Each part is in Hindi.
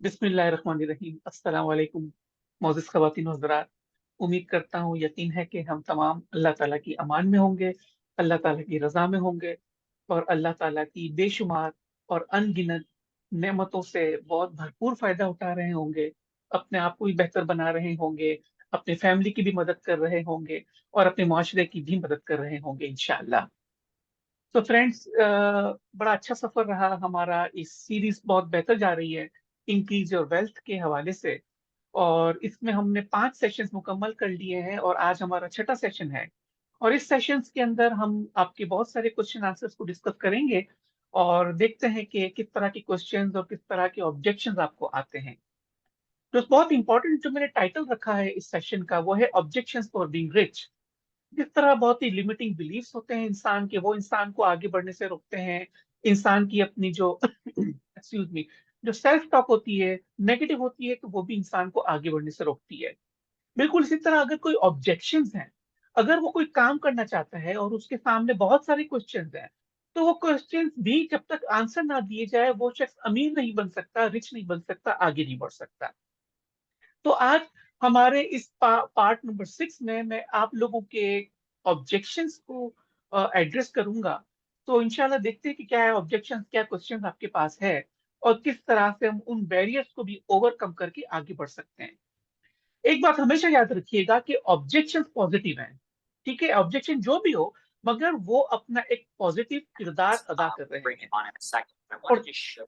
बिस्मिल्लाहिर्रहमानिर्रहीम। अस्सलाम वालेकुम मोअज़्ज़िज़ ख़वातीन और हज़रात। उम्मीद करता हूँ, यकीन है कि हम तमाम अल्लाह ताला की अमान में होंगे, अल्लाह ताला की रज़ा में होंगे और अल्लाह ताला की बेशुमार और अनगिनत नेमतों से बहुत भरपूर फ़ायदा उठा रहे होंगे, अपने आप को भी बेहतर बना रहे होंगे, अपनी फैमिली की भी मदद कर रहे होंगे और अपने माशरे की भी मदद कर रहे होंगे इंशाअल्लाह। तो फ्रेंड्स, बड़ा अच्छा सफर रहा हमारा। इस सीरीज बहुत बेहतर जा रही है इंक्रीज योर वेल्थ के हवाले से, और इसमें हमने 5 सेशंस मुकम्मल कर लिए हैं और आज हमारा छठा सेशन है। और इस सेशंस के अंदर हम आपके बहुत सारे क्वेश्चन आंसर्स को डिस्कस करेंगे और देखते हैं कि किस तरह के क्वेश्चंस और किस तरह के ऑब्जेक्शंस आपको आते हैं। तो बहुत इंपॉर्टेंट जो मैंने टाइटल रखा है इस सेशन का, वो है ऑब्जेक्शंस फॉर बीइंग रिच। जिस तरह बहुत ही लिमिटिंग बिलीफ्स होते हैं इंसान के, वो इंसान को आगे बढ़ने से रोकते हैं। इंसान की अपनी जो एक्सक्यूज मी, जो सेल्फ टॉक होती है, नेगेटिव होती है, तो वो भी इंसान को आगे बढ़ने से रोकती है। बिल्कुल इसी तरह अगर कोई ऑब्जेक्शंस हैं, अगर वो कोई काम करना चाहता है और उसके सामने बहुत सारे क्वेश्चंस हैं, तो वो क्वेश्चंस भी जब तक आंसर ना दिए जाए, वो शख्स अमीर नहीं बन सकता, रिच नहीं बन सकता, आगे नहीं बढ़ सकता। तो आज हमारे इस पार्ट नंबर 6 में मैं आप लोगों के ऑब्जेक्शंस को एड्रेस करूंगा। तो इंशाल्लाह देखते हैं कि क्या है ऑब्जेक्शंस, क्या क्वेश्चंस आपके पास है और किस तरह से हम उन बैरियर्स को भी ओवरकम करके आगे बढ़ सकते हैं। एक बात हमेशा याद रखिएगा कि ऑब्जेक्शंस पॉजिटिव हैं। ठीक है, ऑब्जेक्शन जो भी हो, मगर वो अपना एक पॉजिटिव किरदार अदा कर रहे Bring हैं। it on in a second. I want और to just show.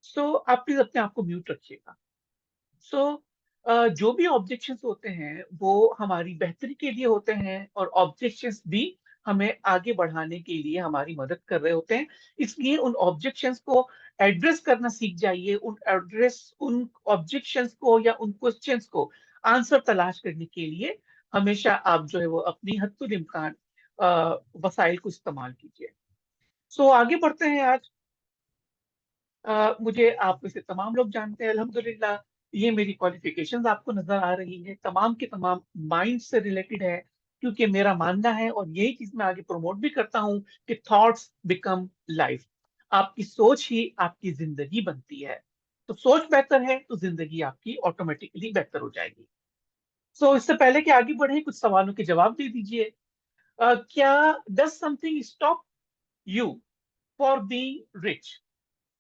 सो आप प्लीज अपने आप को म्यूट रखिएगा। सो जो भी ऑब्जेक्शंस होते हैं वो हमारी बेहतरी के लिए होते हैं, और ऑब्जेक्शंस भी हमें आगे बढ़ाने के लिए हमारी मदद कर रहे होते हैं। इसलिए उन ऑब्जेक्शंस को एड्रेस करना सीख जाइए। उन ऑब्जेक्शंस को या उन क्वेश्चंस को आंसर तलाश करने के लिए हमेशा आप जो है वो अपनी हद्दुल इम्कान वसाइल को इस्तेमाल कीजिए। सो आगे बढ़ते हैं आज। मुझे आप में से तमाम लोग जानते हैं अल्हम्दुलिल्लाह। ये मेरी क्वालिफिकेशंस आपको नजर आ रही हैं, तमाम के तमाम माइंड से रिलेटेड है, क्योंकि मेरा मानना है और यही चीज मैं आगे प्रमोट भी करता हूँ कि थॉट्स बिकम लाइफ। आपकी सोच ही आपकी जिंदगी बनती है। तो सोच बेहतर है तो जिंदगी आपकी ऑटोमेटिकली बेहतर हो जाएगी। सो इससे पहले कि आगे बढ़े, कुछ सवालों के जवाब दे दीजिए। क्या does something stop you for being rich?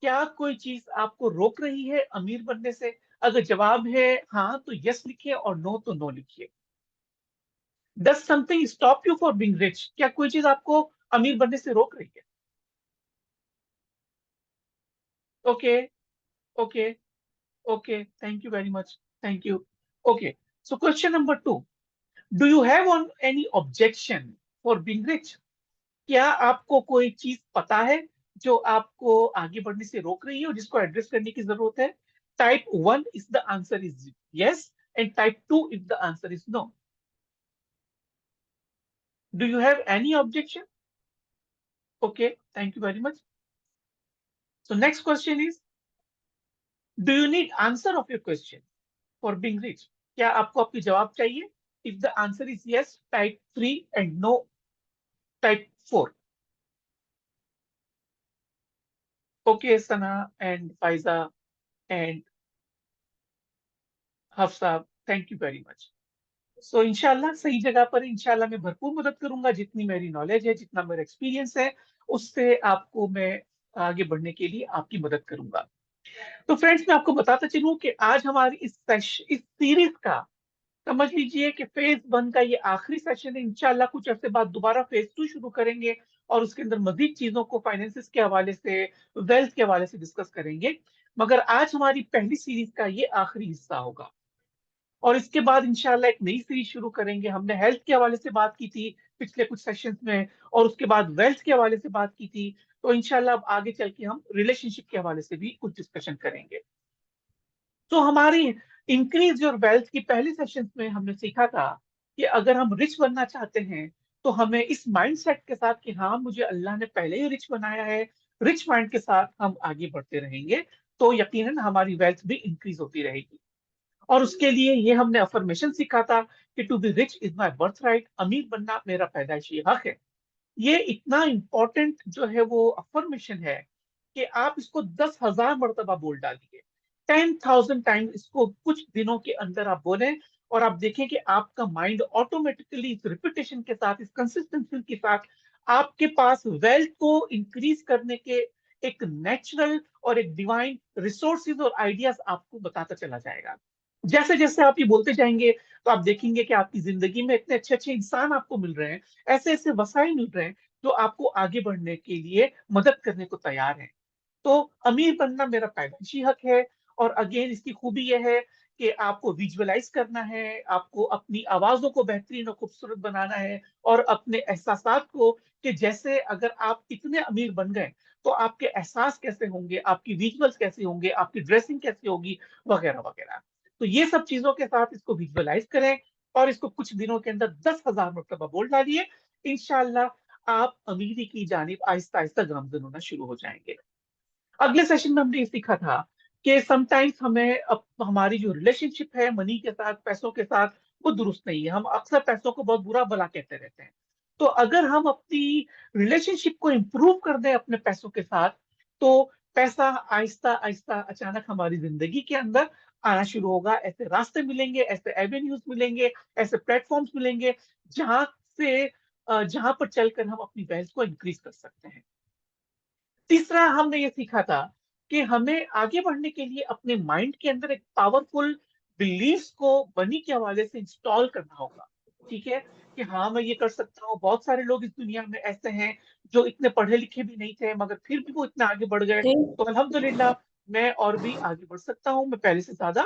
क्या कोई चीज आपको रोक रही है अमीर बनने से? अगर जवाब है हाँ तो यस लिखिए और नो तो नो लिखिए। Does something stop you for being rich? क्या कोई चीज आपको अमीर बनने से रोक रही है? Okay, okay, okay, thank you very much, thank you. Okay, so question number 2, do you have on any objection for being rich? क्या आपको कोई चीज पता है जो आपको आगे बढ़ने से रोक रही है और जिसको एड्रेस करने की जरूरत है? Type 1 is the answer is yes, and type 2 is the answer is no. Do you have any objection? Okay, thank you very much. So next question is, do you need answer of your question for being rich? क्या आपको आपके जवाब चाहिए? If the answer is yes, type 3, and no, type 4। Okay Sana and Faiza and Hafsa, thank you very much. सो इंशाल्लाह सही जगह पर, इंशाल्लाह मैं भरपूर मदद करूंगा, जितनी मेरी नॉलेज है, जितना मेरा एक्सपीरियंस है, उससे आपको मैं आगे बढ़ने के लिए आपकी मदद करूंगा। तो फ्रेंड्स, मैं आपको बताता चलूं कि आज हमारी इस सीरीज का, समझ लीजिए कि फेज 1 का ये आखिरी सेशन है। इंशाल्लाह कुछ अर्से बाद दोबारा फेज 2 शुरू करेंगे और उसके अंदर मजीद चीजों को फाइनेंसिस के हवाले से, वेल्थ के हवाले से डिस्कस करेंगे। मगर आज हमारी पहली सीरीज का ये आखिरी हिस्सा होगा और इसके बाद इंशाल्लाह एक नई सीरीज शुरू करेंगे। हमने हेल्थ के हवाले से बात की थी पिछले कुछ सेशंस में, और उसके बाद वेल्थ के हवाले से बात की थी। तो इंशाल्लाह अब आगे चल के हम रिलेशनशिप के हवाले से भी कुछ डिस्कशन करेंगे। तो हमारी इंक्रीज योर वेल्थ की पहली सेशंस में हमने सीखा था कि अगर हम रिच बनना चाहते हैं तो हमें इस माइंडसेट के साथ कि हाँ मुझे अल्लाह ने पहले ही रिच बनाया है, रिच माइंड के साथ हम आगे बढ़ते रहेंगे, तो यकीनन हमारी वेल्थ भी इंक्रीज होती रहेगी। और उसके लिए ये हमने अफर्मेशन सीखा था कि to be rich is my birth right, अमीर बनना मेरा पैदाइशी हक है। ये इतना इंपॉर्टेंट जो है वो अफर्मेशन है कि आप इसको 10,000 मर्तबा बोल डालिए, 10,000 टाइम्स इसको कुछ दिनों के अंदर आप बोलें, और आप देखें कि आपका माइंड ऑटोमेटिकली इस रिपीटेशन के साथ, इस कंसिस्टेंसी के साथ, आपके पास वेल्थ को इंक्रीज करने के एक नेचुरल और एक डिवाइन रिसोर्सेज और आइडियाज आपको बताता चला जाएगा। जैसे जैसे आप ये बोलते जाएंगे, तो आप देखेंगे कि आपकी जिंदगी में इतने अच्छे अच्छे इंसान आपको मिल रहे हैं, ऐसे ऐसे वसाइल मिल रहे हैं जो आपको आगे बढ़ने के लिए मदद करने को तैयार हैं। तो अमीर बनना मेरा पैदाइशी हक है। और अगेन इसकी खूबी यह है कि आपको विजुअलाइज करना है, आपको अपनी आवाजों को बेहतरीन और खूबसूरत बनाना है, और अपने एहसासात को, कि जैसे अगर आप इतने अमीर बन गए तो आपके एहसास कैसे होंगे, आपकी विजुअल्स कैसे होंगे, आपकी ड्रेसिंग कैसी होगी, वगैरह वगैरह। तो ये सब चीजों के साथ इसको विजुअलाइज करें, और इसको कुछ दिनों के अंदर 10,000 मरतबा बोल डालिए। इंशाल्लाह आप अमीरी की जानिब आहिस्ता आहिस्ता गामजन होना शुरू हो जाएंगे। अगले सेशन में हमने ये सीखा था कि समटाइम्स हमें हमारी जो रिलेशनशिप है मनी के साथ, पैसों के साथ, वो दुरुस्त नहीं है। हम अक्सर पैसों को बहुत बुरा भला कहते रहते हैं। तो अगर हम अपनी रिलेशनशिप को इम्प्रूव कर दें अपने पैसों के साथ, तो पैसा आहिस्ता आहिस्ता अचानक हमारी जिंदगी के अंदर आना शुरू होगा। ऐसे रास्ते मिलेंगे, ऐसे एवेन्यूज मिलेंगे, ऐसे प्लेटफॉर्म्स मिलेंगे जहां से जहां पर चलकर हम अपनी वेल्थ को इंक्रीज कर सकते हैं। तीसरा हमने ये सीखा था कि हमें आगे बढ़ने के लिए अपने माइंड के अंदर एक पावरफुल बिलीफ्स को मनी के हवाले से इंस्टॉल करना होगा। ठीक है, कि हाँ मैं ये कर सकता हूँ। बहुत सारे लोग इस दुनिया में ऐसे हैं जो इतने पढ़े लिखे भी नहीं थे, मगर फिर भी वो इतना आगे बढ़ गए। जी। तो अल्हम्दुलिल्लाह मैं और भी आगे बढ़ सकता हूँ। मैं पहले से ज्यादा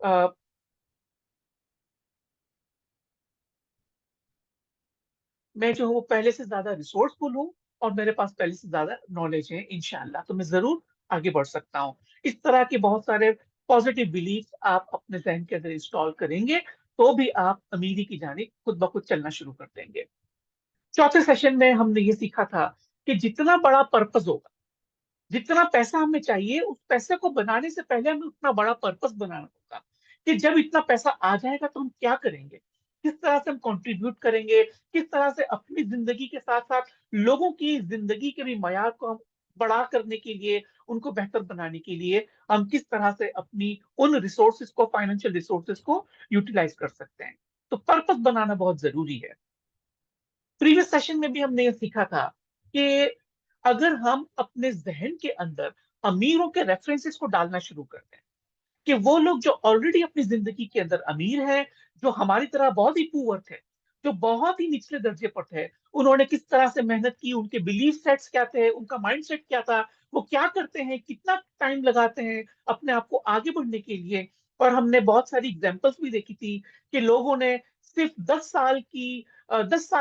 अ, मैं जो हूँ वो पहले से ज्यादा रिसोर्सफुल हूँ, और मेरे पास पहले से ज्यादा नॉलेज है। इंशाल्लाह तो मैं जरूर आगे बढ़ सकता हूँ। इस तरह के बहुत सारे पॉजिटिव बिलीफ आप अपने जहन के अंदर इंस्टॉल करेंगे, तो भी आप अमीरी की जानिब खुद ब खुद चलना शुरू कर देंगे। चौथे सेशन में हमने ये सीखा था कि जितना बड़ा पर्पस होगा, जितना पैसा हमें चाहिए, उस पैसे को बनाने से पहले हमें उतना बड़ा पर्पस बनाना होगा, कि जब इतना पैसा आ जाएगा तो हम क्या करेंगे, किस तरह से हम कंट्रीब्यूट करेंगे, किस तरह से अपनी जिंदगी के साथ साथ लोगों की जिंदगी के भी मयार को हम बड़ा करने के लिए, उनको बेहतर बनाने के लिए हम किस तरह से अपनी उन रिसोर्सेज को, फाइनेंशियल रिसोर्सेज को यूटिलाइज कर सकते हैं। तो पर्पस बनाना बहुत जरूरी है। प्रीवियस सेशन में भी हमने ये सीखा था कि अगर हम अपने जहन के अंदर अमीरों के रेफरेंसेस को डालना शुरू कर दें, कि वो लोग जो ऑलरेडी अपनी जिंदगी के अंदर अमीर हैं, जो हमारी तरह बहुत ही पुअर थे, जो बहुत ही निचले दर्जे पर थे, उन्होंने किस तरह से मेहनत की, उनके बिलीफ सेट्स क्या थे, उनका माइंड सेट क्या था, वो क्या करते हैं, कितना टाइम लगाते हैं अपने आप को आगे बढ़ने के लिए। और हमने बहुत सारी एग्जांपल्स भी देखी थी कि लोगों ने सिर्फ 10 साल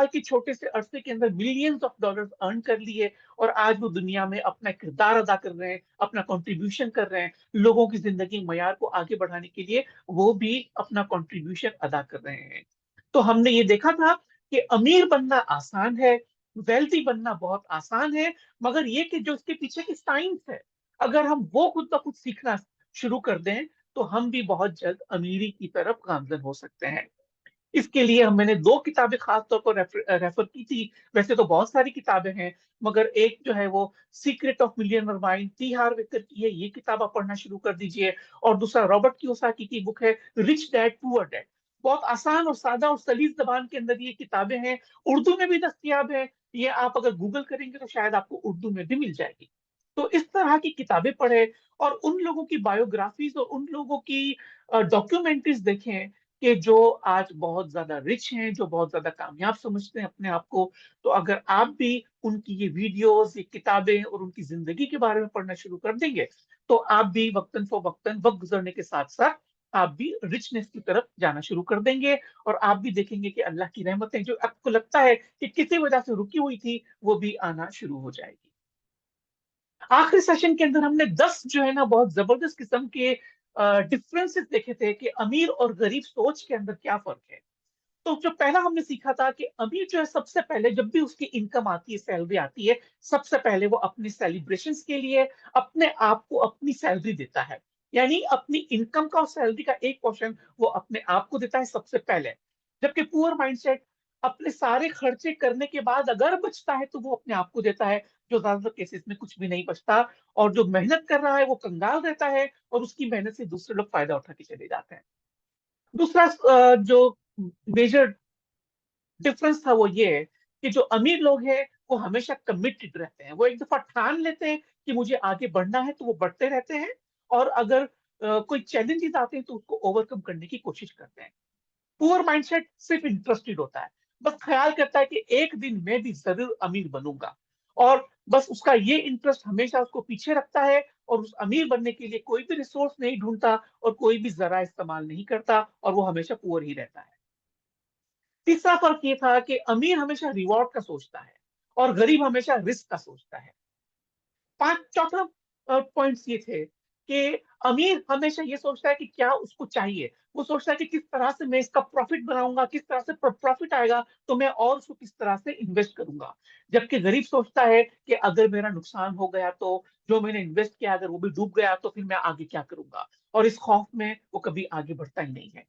की छोटे से अरसे के अंदर मिलियंस ऑफ डॉलर्स अर्न कर लिए, और आज वो दुनिया में अपना किरदार अदा कर रहे हैं, अपना कंट्रीब्यूशन कर रहे हैं, लोगों की जिंदगी मयार को आगे बढ़ाने के लिए वो भी अपना कंट्रीब्यूशन अदा कर रहे हैं। तो हमने ये देखा था कि अमीर बनना आसान है, वेल्थी बनना बहुत आसान है, मगर ये कि जो इसके पीछे की साइंस है, अगर हम वो खुद ब खुद सीखना शुरू कर दें, तो हम भी बहुत जल्द अमीरी की तरफ गामजन हो सकते हैं। इसके लिए मैंने दो किताबें खास तौर पर रेफर की थी। वैसे तो बहुत सारी किताबें हैं, मगर एक जो है वो secret of millionaire mind, T Harv Eker की है, ये किताब आप पढ़ना शुरू कर दीजिए। और दूसरा रॉबर्ट कियोसाकी की बुक है रिच डैड पुअर डैड। बहुत आसान और सादा और सलीस जबान के अंदर ये किताबें हैं, उर्दू में भी दस्तयाब है। ये आप अगर गूगल करेंगे तो शायद आपको उर्दू में भी मिल जाएगी। तो इस तरह की किताबें पढ़े, और उन लोगों की बायोग्राफीज और उन लोगों की डॉक्यूमेंट्रीज देखें कि जो आज बहुत ज्यादा रिच हैं, जो बहुत ज्यादा कामयाब समझते हैं अपने आप को। तो अगर आप भी उनकी ये वीडियोस, ये किताबें और उनकी जिंदगी के बारे में पढ़ना शुरू कर देंगे, तो आप भी वक्तन फवक्तन, वक्त गुजरने के साथ साथ आप भी रिचनेस की तरफ जाना शुरू कर देंगे। और आप भी देखेंगे कि अल्लाह की रहमतें जो आपको लगता है कि किसी वजह से रुकी हुई थी, वो भी आना शुरू हो जाएगी। आखिरी सेशन के अंदर हमने 10 जो है ना बहुत जबरदस्त किस्म के डिफरेंसेस देखे थे कि अमीर और गरीब सोच के अंदर क्या फर्क है। तो जो पहला हमने सीखा था कि अमीर जो है सबसे पहले जब भी उसकी इनकम आती है, सैलरी आती है, सबसे पहले वो अपनी सेलिब्रेशंस के लिए अपने आप को अपनी सैलरी देता है। यानी अपनी इनकम का और सैलरी का एक पोर्शन वो अपने आप को देता है सबसे पहले। जबकि पुअर माइंडसेट अपने सारे खर्चे करने के बाद अगर बचता है तो वो अपने आप को देता है, जो ज्यादातर केसेस में कुछ भी नहीं बचता, और जो मेहनत कर रहा है वो कंगाल रहता है और उसकी मेहनत से दूसरे लोग फायदा उठा के चले जाते हैं। दूसरा जो मेजर डिफरेंस था वो ये है कि जो अमीर लोग हैं वो हमेशा कमिटेड रहते हैं, वो एक दफा ठान लेते हैं कि मुझे आगे बढ़ना है तो वो बढ़ते रहते हैं, और अगर कोई चैलेंजेस आते हैं तो उसको ओवरकम करने की कोशिश करते हैं। पुअर माइंडसेट सिर्फ इंटरेस्टेड होता है, बस ख्याल करता है कि एक दिन मैं भी जरूर अमीर बनूंगा, और बस उसका ये इंटरेस्ट हमेशा उसको पीछे रखता है, और उस अमीर बनने के लिए कोई भी रिसोर्स नहीं ढूंढता और कोई भी जरा इस्तेमाल नहीं करता, और वो हमेशा पुअर ही रहता है। तीसरा फर्क ये था कि अमीर हमेशा रिवॉर्ड का सोचता है और गरीब हमेशा रिस्क का सोचता है। चौथा पॉइंट्स ये थे कि अमीर हमेशा ये सोचता है कि क्या उसको चाहिए, वो सोचता है कि किस तरह से मैं इसका प्रॉफिट बनाऊंगा, किस तरह से प्रॉफिट आएगा तो मैं और उसको किस तरह से इन्वेस्ट करूंगा। जबकि गरीब सोचता है कि अगर मेरा नुकसान हो गया तो जो मैंने इन्वेस्ट किया अगर वो भी डूब गया तो फिर मैं आगे क्या करूंगा, और इस खौफ में वो कभी आगे बढ़ता ही नहीं है।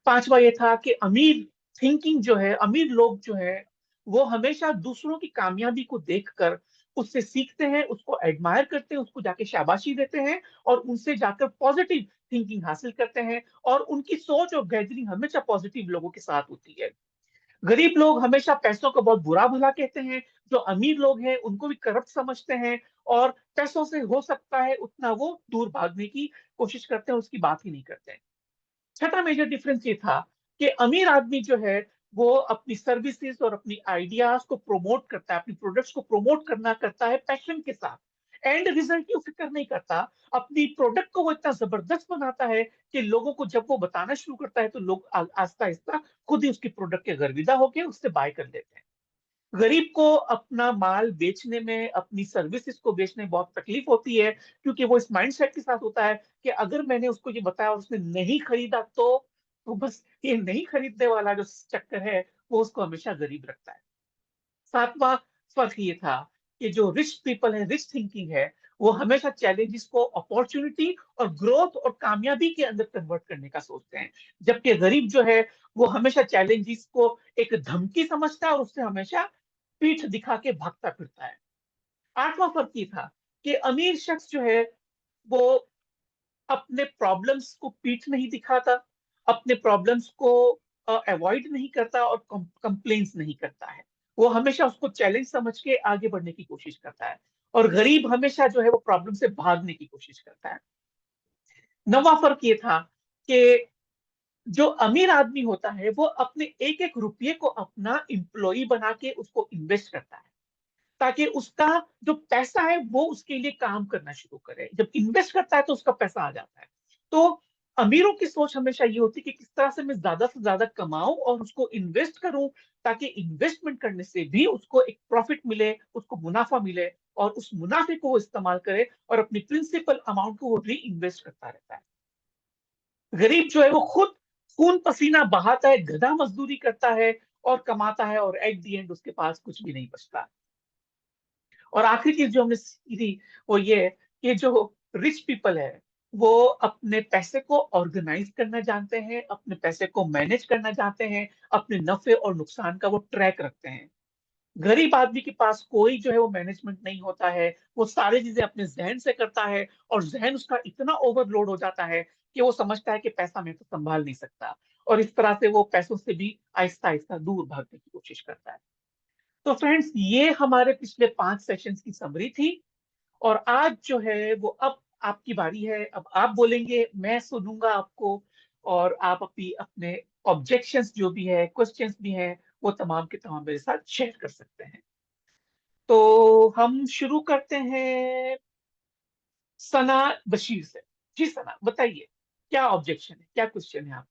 पांचवा ये था कि अमीर थिंकिंग जो है, अमीर लोग जो है वो हमेशा दूसरों की कामयाबी को देखकर उससे सीखते हैं, उसको एडमायर करते हैं, उसको जाके शाबाशी देते हैं और उनसे जाकर पॉजिटिव थिंकिंग हासिल करते हैं, और उनकी सोच और गैदरिंग हमेशा पॉजिटिव लोगों के साथ होती है। गरीब लोग हमेशा पैसों को बहुत बुरा भला कहते हैं, जो अमीर लोग हैं उनको भी करप्ट समझते हैं, और पैसों से हो सकता है उतना वो दूर भागने की कोशिश करते हैं, उसकी बात ही नहीं करते हैं। छठा मेजर डिफरेंस ये था कि अमीर आदमी जो है वो अपनी सर्विसेज और अपनी आइडियाज को प्रमोट करता है, अपनी प्रोडक्ट्स को प्रमोट करना करता है पैशन के साथ, एंड रिजल्ट की फिक्र नहीं करता। अपनी प्रोडक्ट को वो इतना जबरदस्त बनाता है कि लोगों को जब वो बताना शुरू करता है तो लोग आहिस्ता आहिस्ता खुद ही उसकी प्रोडक्ट के गर्विदा होकर उससे बाय कर लेते हैं। गरीब को अपना माल बेचने में, अपनी सर्विसेज को बेचने में बहुत तकलीफ होती है, क्योंकि वो इस माइंडसेट के साथ होता है कि अगर मैंने उसको ये बताया और उसने नहीं खरीदा तो बस ये नहीं खरीदने वाला जो चक्कर है वो उसको हमेशा गरीब रखता है। सातवां फर्क ये था कि जो रिच पीपल है, रिच थिंकिंग है, वो हमेशा चैलेंजेस को अपॉर्चुनिटी और ग्रोथ और कामयाबी के अंदर कन्वर्ट करने का सोचते हैं, जबकि गरीब जो है वो हमेशा चैलेंजेस को एक धमकी समझता है और उससे हमेशा पीठ दिखा के भागता फिरता है। आठवां फर्क ये था कि अमीर शख्स जो है वो अपने प्रॉब्लम्स को पीठ नहीं दिखाता, अपने प्रॉब्लम्स को अवॉइड नहीं करता और कंप्लेन्स नहीं करता है। वो हमेशा उसको चैलेंज समझ के आगे बढ़ने की कोशिश करता है, और गरीब हमेशा जो है वो प्रॉब्लम से भागने की कोशिश करता है। नवा फर्क ये था कि जो अमीर आदमी होता है वो अपने एक एक रुपये को अपना एम्प्लॉय बना के उसको इन्वेस्ट करता है, ताकि उसका जो पैसा है वो उसके लिए काम करना शुरू करे। जब इन्वेस्ट करता है तो उसका पैसा आ जाता है। तो अमीरों की सोच हमेशा ये होती है कि किस तरह से मैं ज्यादा से ज्यादा कमाऊं और उसको इन्वेस्ट करूं, ताकि इन्वेस्टमेंट करने से भी उसको एक प्रॉफिट मिले, उसको मुनाफा मिले, और उस मुनाफे को वो इस्तेमाल करे और अपनी प्रिंसिपल अमाउंट को वो री इन्वेस्ट करता रहता है। गरीब जो है वो खुद खून पसीना बहाता है, गधा मजदूरी करता है और कमाता है, और एट दी एंड उसके पास कुछ भी नहीं बचता। और आखिरी चीज जो हमने सीखी वो ये है कि जो रिच पीपल है वो अपने पैसे को ऑर्गेनाइज करना जानते हैं, अपने पैसे को मैनेज करना जानते हैं, अपने नफे और नुकसान का वो ट्रैक रखते हैं। गरीब आदमी के पास कोई जो है वो मैनेजमेंट नहीं होता है, वो सारी चीजें अपने जहन से करता है, और जहन उसका इतना ओवरलोड हो जाता है कि वो समझता है कि पैसा मैं तो संभाल नहीं सकता, और इस तरह से वो पैसों से भी आहिस्ता आहिस्ता दूर भागने की कोशिश करता है। तो फ्रेंड्स, ये हमारे पिछले 5 सेशंस की समरी थी, और आज जो है वो अब आपकी बारी है। अब आप बोलेंगे, मैं सुनूंगा आपको, और आप अपनी अपने ऑब्जेक्शंस जो भी है, क्वेश्चंस भी हैं, वो तमाम के तमाम मेरे साथ शेयर कर सकते हैं। तो हम शुरू करते हैं सना बशीर से। जी सना, बताइए, क्या ऑब्जेक्शन है, क्या क्वेश्चन है आपका?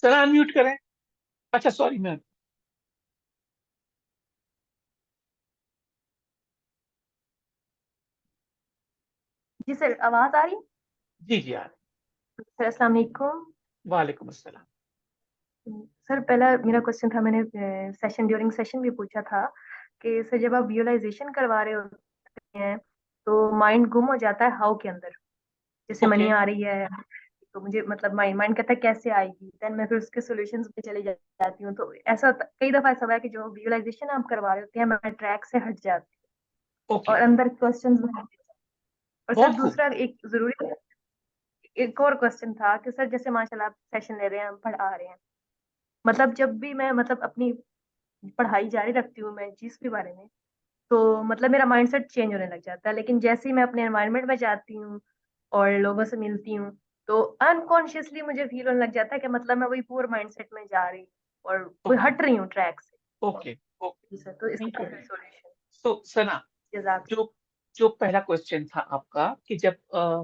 सना अनम्यूट करें। अच्छा, सॉरी मैम। जी सर, आवाज आ रही है? जी जी यार। सर अस्सलाम वालेकुम। वालेकुम अस्सलाम। सर, पहला मेरा क्वेश्चन था, मैंने सेशन ड्यूरिंग सेशन भी पूछा था कि सर जब आप विजुअलाइजेशन करवा रहे होते हैं तो माइंड गुम हो जाता है हाउ के अंदर। जैसे ओके। मनी आ रही है तो मुझे मतलब माइंड माइंड कहता है कैसे आएगी, देन मैं फिर उसके सॉल्यूशंस पे चली जाती हूँ। तो ऐसा कई दफा ऐसा हुआ है कि जो विजुअलाइजेशन आप करवा रहे होते हैं मैं ट्रैक से हट जाती हूँ ओके। और अंदर क्वेश्चंस में। और सर बहुत खूब। दूसरा एक जरूरी एक और क्वेश्चन था कि सर जैसे माशाल्लाह आप सेशन ले रहे हैं, पढ़ा रहे हैं, मतलब जब भी मैं मतलब अपनी पढ़ाई जारी रखती हूँ मैं जिस भी बारे में, तो मतलब मेरा माइंडसेट चेंज होने लग जाता है। लेकिन जैसे ही मैं अपने एनवायरनमेंट में जाती हूँ और लोगों से मिलती हूँ तो अनकॉन्शियसली मुझे फील होने लग जाता है कि मतलब मैं वही पूरे माइंडसेट में जा रही हूँ और कोई ओके। हट रही हूँ ट्रैक से। ओके। ओके। जी सर, तो थैंक इसका यू। फिर सॉल्यूशन। सो सना, जजाक। जो जो पहला क्वेश्चन था आपका कि जब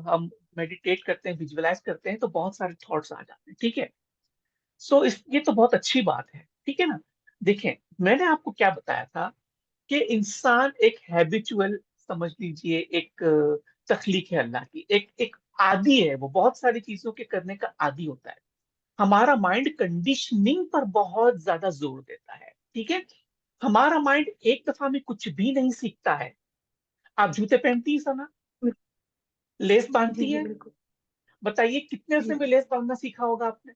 हम मेडिटेट करते हैं, विजुअलाइज करते हैं, तो बहुत सारे थॉट्स आ जाते हैं, ठीक है। सो इस ये तो बहुत अच्छी बात है, ठीक है ना। देखें, मैंने आपको क्या बताया था कि इंसान एक हैबिचुअल, समझ लीजिए एक तख्लीक है अल्लाह की, एक एक आदी है, वो बहुत सारी चीजों के करने का आदी होता है। हमारा माइंड कंडीशनिंग पर बहुत ज्यादा जोर देता है, ठीक है। हमारा माइंड एक दफा में कुछ भी नहीं सीखता है। आप जूते पहनती है सना, लेस जी बांधती जी है, बिल्कुल। बताइए कितने जी अरसे में लेस बांधना सीखा होगा आपने।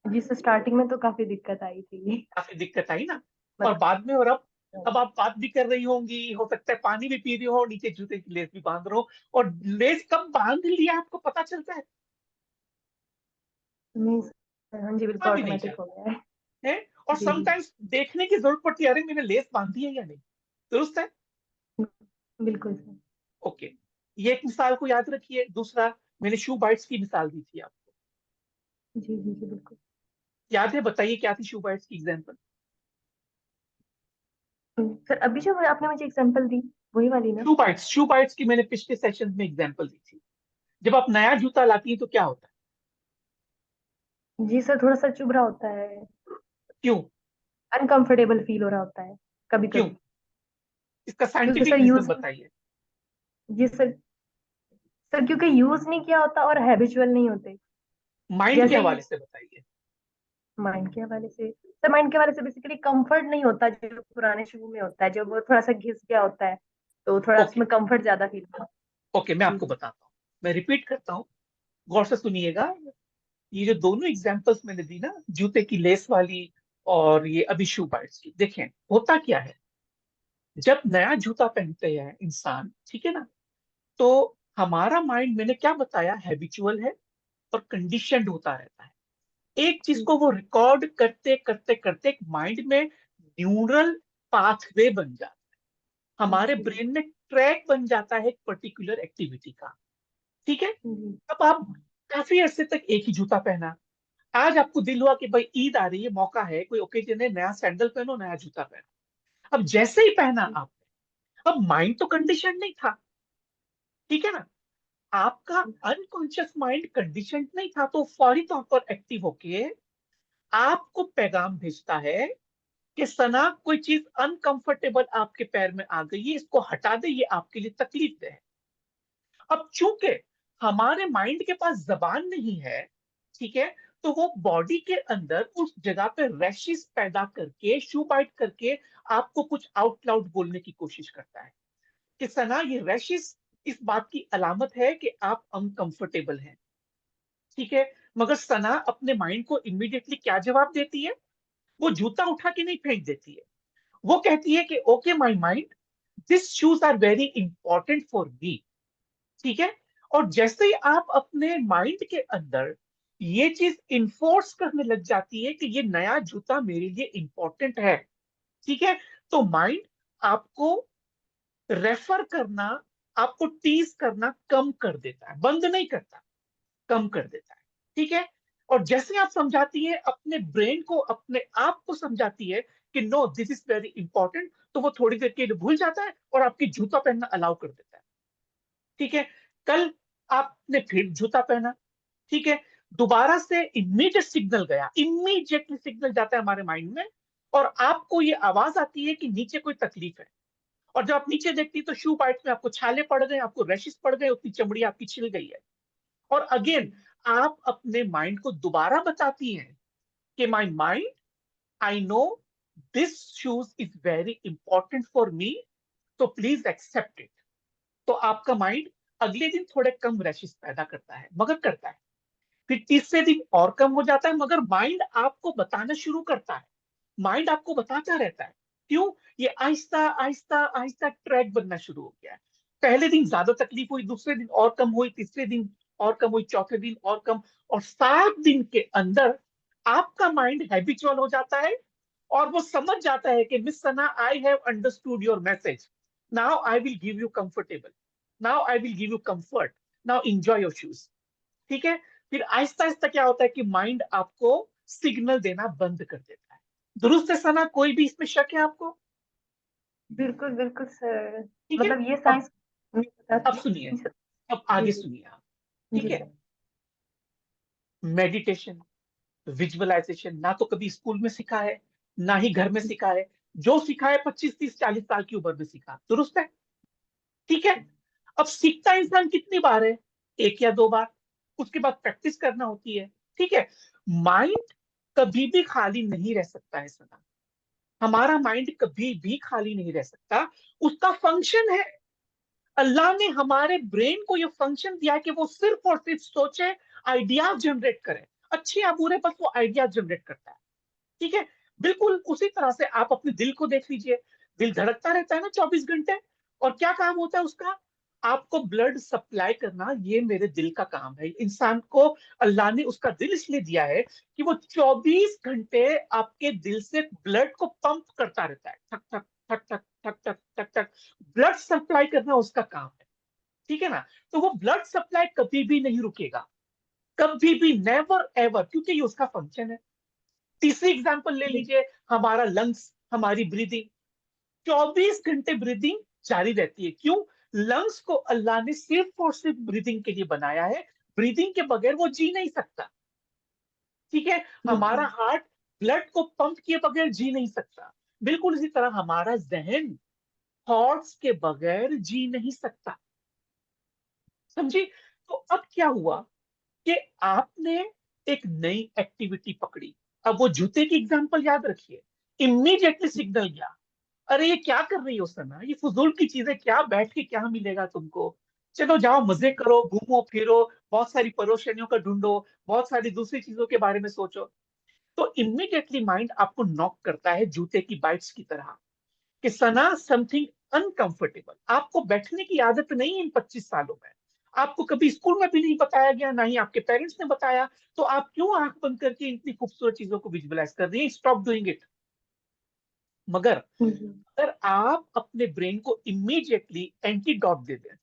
जी सर, स्टार्टिंग में तो काफी दिक्कत आई थी। काफी दिक्कत आई ना। और मतलब बाद में, और अब आप बात भी कर रही होंगी, हो सकता है पानी भी पी रही हो, नीचे जूते की लेस भी बांध रहे हो, और लेस कब बांध लिया आपको पता चलता है? नहीं सर, हाँ जी बिल्कुल पता भी नहीं ऑटोमेटिक हो चलता गया है। है। और जी जी समटाइम्स देखने की जरूरत पड़ती है, अरे मैंने लेस बांधी है या नहीं, दुरुस्त है। बिल्कुल सर। ओके। ये एक मिसाल को याद रखिए। दूसरा, मैंने शू बाइट्स की मिसाल दी थी आपको, जी जी जी बिल्कुल। याद है? बताइए क्या थी शू बाइट्स की एग्जाम्पल। सर अभी जो आपने मुझे एग्जांपल दी वही वाली ना। शू बाइट्स की मैंने पिछले सेशन में एग्जाम्पल दी थी। जब आप नया जूता लाती हैं तो क्या होता है? जी सर, थोड़ा सा चुभ रहा होता है, क्यों? अनकंफर्टेबल फील हो रहा होता है कभी क्यों? कभी। इसका क्योंकि साइंटिफिक सर रीजन यूज, बताइए। जी सर, सर क्योंकि यूज नहीं किया होता और हैबिचुअल नहीं होते। माइंड के जैसे ही हवाले से बताइए। माइंड के हवाले से, सर माइंड के हवाले से बेसिकली कंफर्ट नहीं होता जो पुराने शुरू में होता है, जो वो थोड़ा सा घिस गया होता है तो थोड़ा ओके। उसमें कंफर्ट ज्यादा फील होता है। ओके, मैं जी आपको जी बताता हूँ। मैं रिपीट करता हूँ, गौर से सुनिएगा। ये जो दोनों एग्जांपल्स मैंने दी ना, जूते की लेस वाली और ये अभी शू बाइट्स की, देखें होता क्या है। जब नया जूता पहनते हैं इंसान, ठीक है ना, तो हमारा माइंड, मैंने क्या बताया, हैबिचुअल है और कंडीशनड होता रहता है। एक चीज जी को वो रिकॉर्ड करते करते करते एक माइंड में न्यूरल पाथवे बन जाता है, हमारे जी ब्रेन में ट्रैक बन जाता है एक पर्टिकुलर एक्टिविटी का, ठीक है। जी अब आप काफी अरसे तक एक ही जूता पहना, आज आपको दिल हुआ कि भाई ईद आ रही है, मौका है, कोई ओकेजन है, नया सैंडल पहनो, नया जूता पहनो। अब जैसे ही पहना जी आपने, अब माइंड तो कंडीशन नहीं था, ठीक है ना। आपका अनकॉन्शियस माइंड कंडीशन नहीं था, तो फौरी तौर पर एक्टिव होके आपको पैगाम भेजता है कि सना, कोई चीज अनकंफर्टेबल आपके पैर में आ गई है, इसको हटा दे, ये आपके लिए तकलीफ है। अब चूंकि हमारे माइंड के पास जबान नहीं है, ठीक है, तो वो बॉडी के अंदर उस जगह पे रैशेस पैदा करके, शू बाइट करके आपको कुछ आउट लाउड बोलने की कोशिश करता है कि सना, ये रैशेस इस बात की अलामत है कि आप अनकंफर्टेबल हैं, ठीक है। मगर सना अपने माइंड को इमीडिएटली क्या जवाब देती है? वो जूता उठा के नहीं फेंक देती है, वो कहती है कि okay my mind, this shoes are very important for me, ठीक है। और जैसे ही आप अपने माइंड के अंदर ये चीज इन्फोर्स करने लग जाती है कि ये नया जूता मेरे लिए इंपॉर्टेंट है, ठीक है, तो माइंड आपको रेफर करना, आपको टीज करना कम कर देता है, बंद नहीं करता, कम कर देता है, ठीक है। और जैसे आप समझाती है अपने ब्रेन को, अपने आप को समझाती है कि no this is very important, तो वो थोड़ी देर के लिए भूल जाता है और आपकी जूता पहनना अलाउ कर देता है, ठीक है। कल आपने फिर जूता पहना, ठीक है, दोबारा से इमीडिएट सिग्नल गया, इमीडिएटली सिग्नल जाता है हमारे माइंड में, और आपको ये आवाज आती है कि नीचे कोई तकलीफ है। और जब आप नीचे देखती है तो शू बाइट में आपको छाले पड़ गए, आपको रैशेस पड़ गए, उतनी चमड़ी आपकी छिल गई है। और अगेन आप अपने माइंड को दोबारा बताती हैं कि my mind, I know this shoes is very important for मी, तो प्लीज एक्सेप्ट इट। तो आपका माइंड अगले दिन थोड़े कम रैशेस पैदा करता है, मगर करता है। फिर तीसरे दिन और कम हो जाता है, मगर माइंड आपको बताना शुरू करता है। माइंड आपको बताता रहता है। क्यों? ये आहिस्ता आहिस्ता आहिस्ता ट्रैक बनना शुरू हो गया है। पहले दिन ज्यादा तकलीफ हुई, दूसरे दिन और कम हुई, तीसरे दिन और कम हुई, चौथे दिन और कम, और 7 दिन के अंदर आपका माइंड हैबिचुअल हो जाता है। और वो समझ जाता है कि miss Sana, I have understood your message, now I will give you comfortable, now I will give you comfort, now enjoy your shoes. ठीक है? फिर आहिस्ता आहिस्ता क्या होता है कि माइंड आपको सिग्नल देना बंद कर देता है। दुरुस्त है सना? कोई भी इसमें शक है आपको? बिल्कुल, बिल्कुल सर। ठीक है। मतलब ये अब साइंस नहीं पता अब थी। सुनिए, अब जी, आगे जी। सुनिए आप। ठीक जी है? सर। मेडिटेशन, विजुअलाइजेशन ना तो कभी स्कूल में सिखा है, ना ही घर में सिखा है। जो सिखा है 25, 30, 40 साल की उम्र में सिखा। दुरुस्त है? ठीक है। अब सीखता इंसान कितनी बार है? 1 या 2 बार। उसके बाद प्रैक्टिस करना होती है। ठीक है। माइंड कभी भी खाली नहीं रह सकता है सना। हमारा माइंड कभी भी खाली नहीं रह सकता। उसका फंक्शन है। अल्लाह ने हमारे ब्रेन को यह फंक्शन दिया है कि वो सिर्फ और सिर्फ सोचे, आइडियाज जनरेट करे। अच्छे या बुरे, बस वो आइडियाज जनरेट करता है। ठीक है। बिल्कुल उसी तरह से आप अपने दिल को देख लीजिए। दिल धड़कता रहता है ना 24 घंटे। और क्या काम होता है उसका? आपको ब्लड सप्लाई करना, ये मेरे दिल का काम है। इंसान को अल्लाह ने उसका दिल इसलिए दिया है कि वो 24 घंटे आपके दिल से ब्लड को पंप करता रहता है। ठक ठक ठक ठक ठक ठक ठक ठक। ब्लड सप्लाई करना उसका काम है। ठीक है ना? तो वो ब्लड सप्लाई कभी भी नहीं रुकेगा, कभी भी, नेवर एवर, क्योंकि ये उसका फंक्शन है। तीसरी एग्जांपल ले जी, लीजिए, हमारा लंग्स, हमारी ब्रीदिंग। 24 घंटे ब्रीदिंग जारी रहती है। क्यों? लंग्स को अल्लाह ने सिर्फ और सिर्फ ब्रीदिंग के लिए बनाया है। ब्रीदिंग के बगैर वो जी नहीं सकता। ठीक है। हमारा बिल्कुल। हार्ट ब्लड को पंप किए बगैर जी नहीं सकता। बिल्कुल इसी तरह हमारा जहन थॉट्स के बगैर जी नहीं सकता। समझी? तो अब क्या हुआ कि आपने एक नई एक्टिविटी पकड़ी। अब वो जूते की एग्जांपल याद रखिए। इमीडिएटली सिग्नल गया, अरे ये क्या कर रही हो सना, ये फजूल की चीजें, क्या बैठ के क्या मिलेगा तुमको? चलो जाओ, मजे करो, घूमो फिरो, बहुत सारी परेशानियों का ढूंढो, बहुत सारी दूसरी चीजों के बारे में सोचो। तो इमीडिएटली माइंड आपको नॉक करता है जूते की बाइट्स की तरह कि सना, समथिंग अनकंफर्टेबल। आपको बैठने की आदत नहीं है इन 25 सालों में। आपको कभी स्कूल में भी नहीं बताया गया, ना ही आपके पेरेंट्स ने बताया। तो आप क्यों आंख बंद करके इतनी खूबसूरत चीजों को विजुअलाइज कर रही हैं? Stop doing it. मगर जी, अगर आप अपने ब्रेन को इमीडिएटली एंटीडॉट दे दें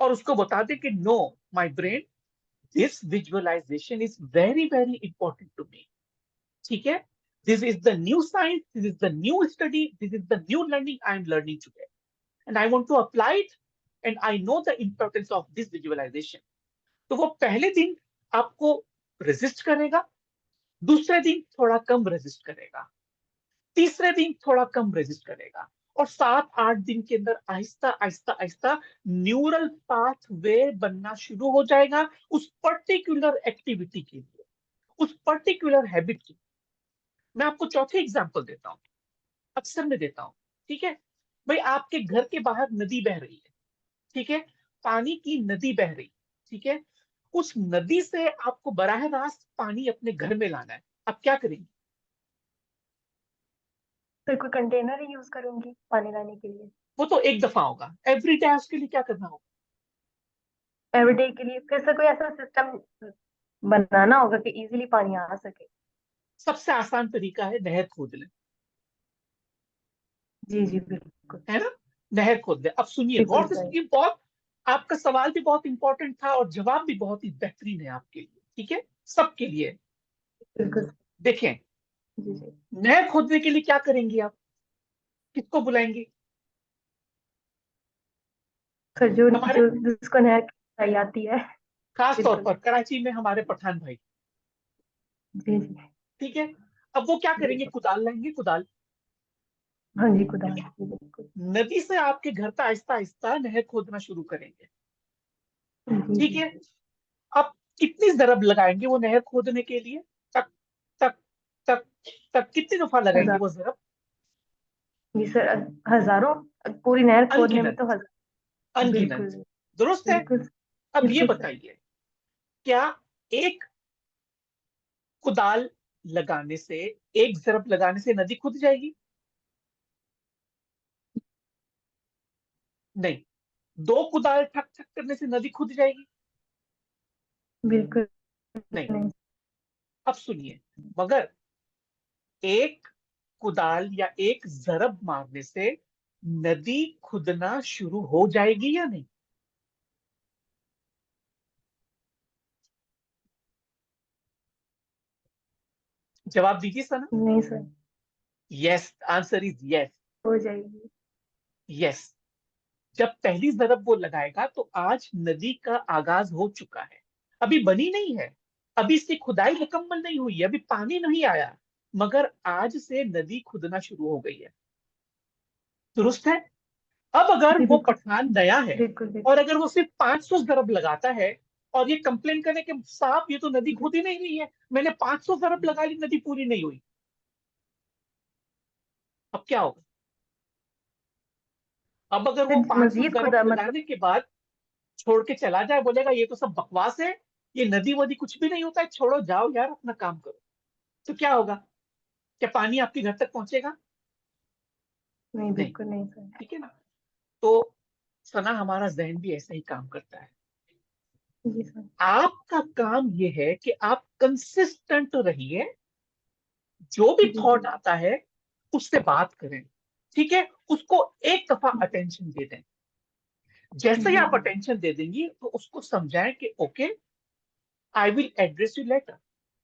और उसको बता दें कि no my brain, this visualisation is very very important to me. ठीक है? This is the new science, this is the new study, this is the new learning I am learning today, and I want to apply it, and I know the importance of this visualisation. तो वो पहले दिन आपको रेजिस्ट करेगा, दूसरे दिन थोड़ा कम रेजिस्ट करेगा, तीसरे दिन थोड़ा कम रेजिस्ट करेगा, और 7-8 दिन के अंदर आहिस्ता आहिस्ता आहिस्ता न्यूरल पाथवे बनना शुरू हो जाएगा उस पर्टिकुलर एक्टिविटी के लिए, उस पर्टिकुलर हैबिट की। मैं आपको चौथी एग्जांपल देता हूँ, अक्सर मैं देता हूँ। ठीक है? भाई आपके घर के बाहर नदी बह रही है। ठीक है? पानी की नदी बह रही। ठीक है? उस नदी से आपको बराह रास्त पानी अपने घर में लाना है। आप क्या करेंगे? फिर कोई कंटेनर ही यूज करूंगी पानी लाने के लिए। वो तो एक दफा होगा, एवरी डे उसके लिए क्या करना होगा? एवरीडे के लिए फिर से कोई ऐसा सिस्टम बनाना होगा कि इजीली पानी आ सके। सबसे आसान तरीका है नहर खोद लें। जी, जी, बिल्कुल। है ना? नहर खोद लें। अब सुनिए, बिल्कुल गौर से सही। सुनिए, बहुत, आपका सवाल भी बहुत इंपॉर्टेंट था और जवाब भी बहुत ही बेहतरीन है आपके लिए। ठीक है? सबके लिए। बिल्कुल। देखें, जी, जी। नहर खोदने के लिए क्या करेंगे आप? किसको बुलाएंगे? फिर जो हमारे, जो जिसको नहर की आती है। खास तौर बिल्कुल। पर कराची में हमारे पठान भाई। जी, जी। ठीक है? अब वो क्या करेंगे? बिल्कुल। कुदाल लाएंगे, कुदाल। हाँ जी, खुदा जी, बिल्कुल। नदी से आपके घर तक आहिस्ता आहिस्ता नहर खोदना शुरू करेंगे। जी, ठीक जी। है? अब कितनी जरब लगाएंगे वो नहर खोदने के लिए? तक तक तक तब कितनी दफा लगाएंगे हजार। वो जरब? जी सर, हजारों। पूरी नहर खोदने में अनगिनत, तो हजार। अनगिनत। बिल्कुल। दुरुस्त है। बिल्कुल। अब ये बिल्कुल सर। बताइए, क्या एक कुदाल लगाने से, एक जरब लगाने से नदी खुद जाएगी? नहीं। दो कुदाल ठक ठक करने से नदी खुद जाएगी? बिल्कुल नहीं। नहीं। अब सुनिए, मगर एक कुदाल या एक जरब मारने से नदी खुदना शुरू हो जाएगी या नहीं? जवाब दीजिए सना। नहीं sir. Yes, answer is yes. हो जाएगी। यस। जब पहली जरब वो लगाएगा तो आज नदी का आगाज हो चुका है। अभी बनी नहीं है, अभी इसकी खुदाई मुकम्मल नहीं हुई है, अभी पानी नहीं आया, मगर आज से नदी खुदना शुरू हो गई है। दुरुस्त है। अब अगर जी वो बिल्कुल। पठान नया है बिल्कुल और बिल्कुल। अगर वो सिर्फ 500 जरब लगाता है और ये कंप्लेन करे कि साहब ये तो नदी खुद ही नहीं रही है, मैंने 500 जरब लगा ली, नदी पूरी नहीं हुई, अब क्या होगा? अब अगर वो फिर 500 मजीद जरब खुदा मतलब। लगाने के बाद छोड़ के चला जाए, बोलेगा ये तो सब बकवास है, ये नदी वदी कुछ भी नहीं होता है, छोड़ो जाओ यार अपना काम करो, तो क्या होगा? क्या पानी आपके घर तक पहुंचेगा? नहीं, नहीं। बिल्कुल नहीं सर। ठीक है ना? तो सना, हमारा जहन भी ऐसा ही काम करता है। जी सर। आपका काम ये है कि आप कंसिस्टेंट रहिए, जो भी जी थॉट जी। आता है उससे बात करें। ठीक है, उसको एक दफा अटेंशन दे दें। जैसे ही जी आप जी। अटेंशन दे देंगी तो उसको समझाएं कि okay, I will address you later,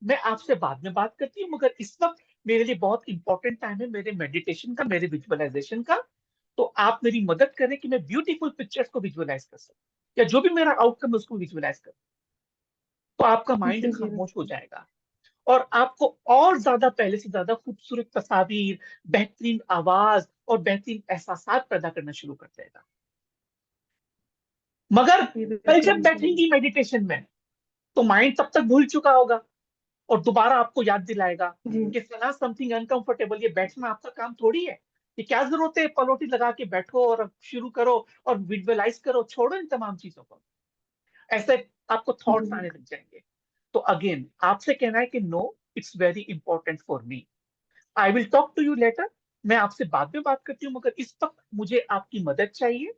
मैं आपसे बाद में बात करती हूँ, मगर इस वक्त मेरे लिए बहुत इंपॉर्टेंट टाइम है, मेरे मेडिटेशन का, मेरे विजुअलाइजेशन का। तो आप मेरी मदद करें कि मैं ब्यूटीफुल पिक्चर्स को विजुअलाइज कर सकूं, या जो भी मेरा आउटकम है उसको विजुअलाइज कर। तो आपका माइंड जी जी खामोश हो बिल्कुल। जाएगा और आपको और ज्यादा, पहले से ज्यादा खूबसूरत तस्वीर, बेहतरीन आवाज और बेहतरीन एहसास पैदा करना शुरू कर देगा। मगर जी कल बिल्कुल जब बिल्कुल। बैठेंगी मेडिटेशन में तो माइंड तब तक भूल चुका होगा और दोबारा आपको याद दिलाएगा जी कि सना, समथिंग अनकंफर्टेबल, ये बैठना आपका काम थोड़ी है, ये क्या जरूरत है पलोटी लगा के बैठो और अब शुरू करो और विजुअलाइज करो, छोड़ो इन तमाम चीजों को। ऐसे आपको जी थॉट्स आने बिल्कुल। लग जाएंगे। तो अगेन आपसे कहना है कि no, it's very important for me, I will talk to you later, मैं आपसे बाद में बात करती हूँ, मगर इस वक्त मुझे आपकी मदद चाहिए।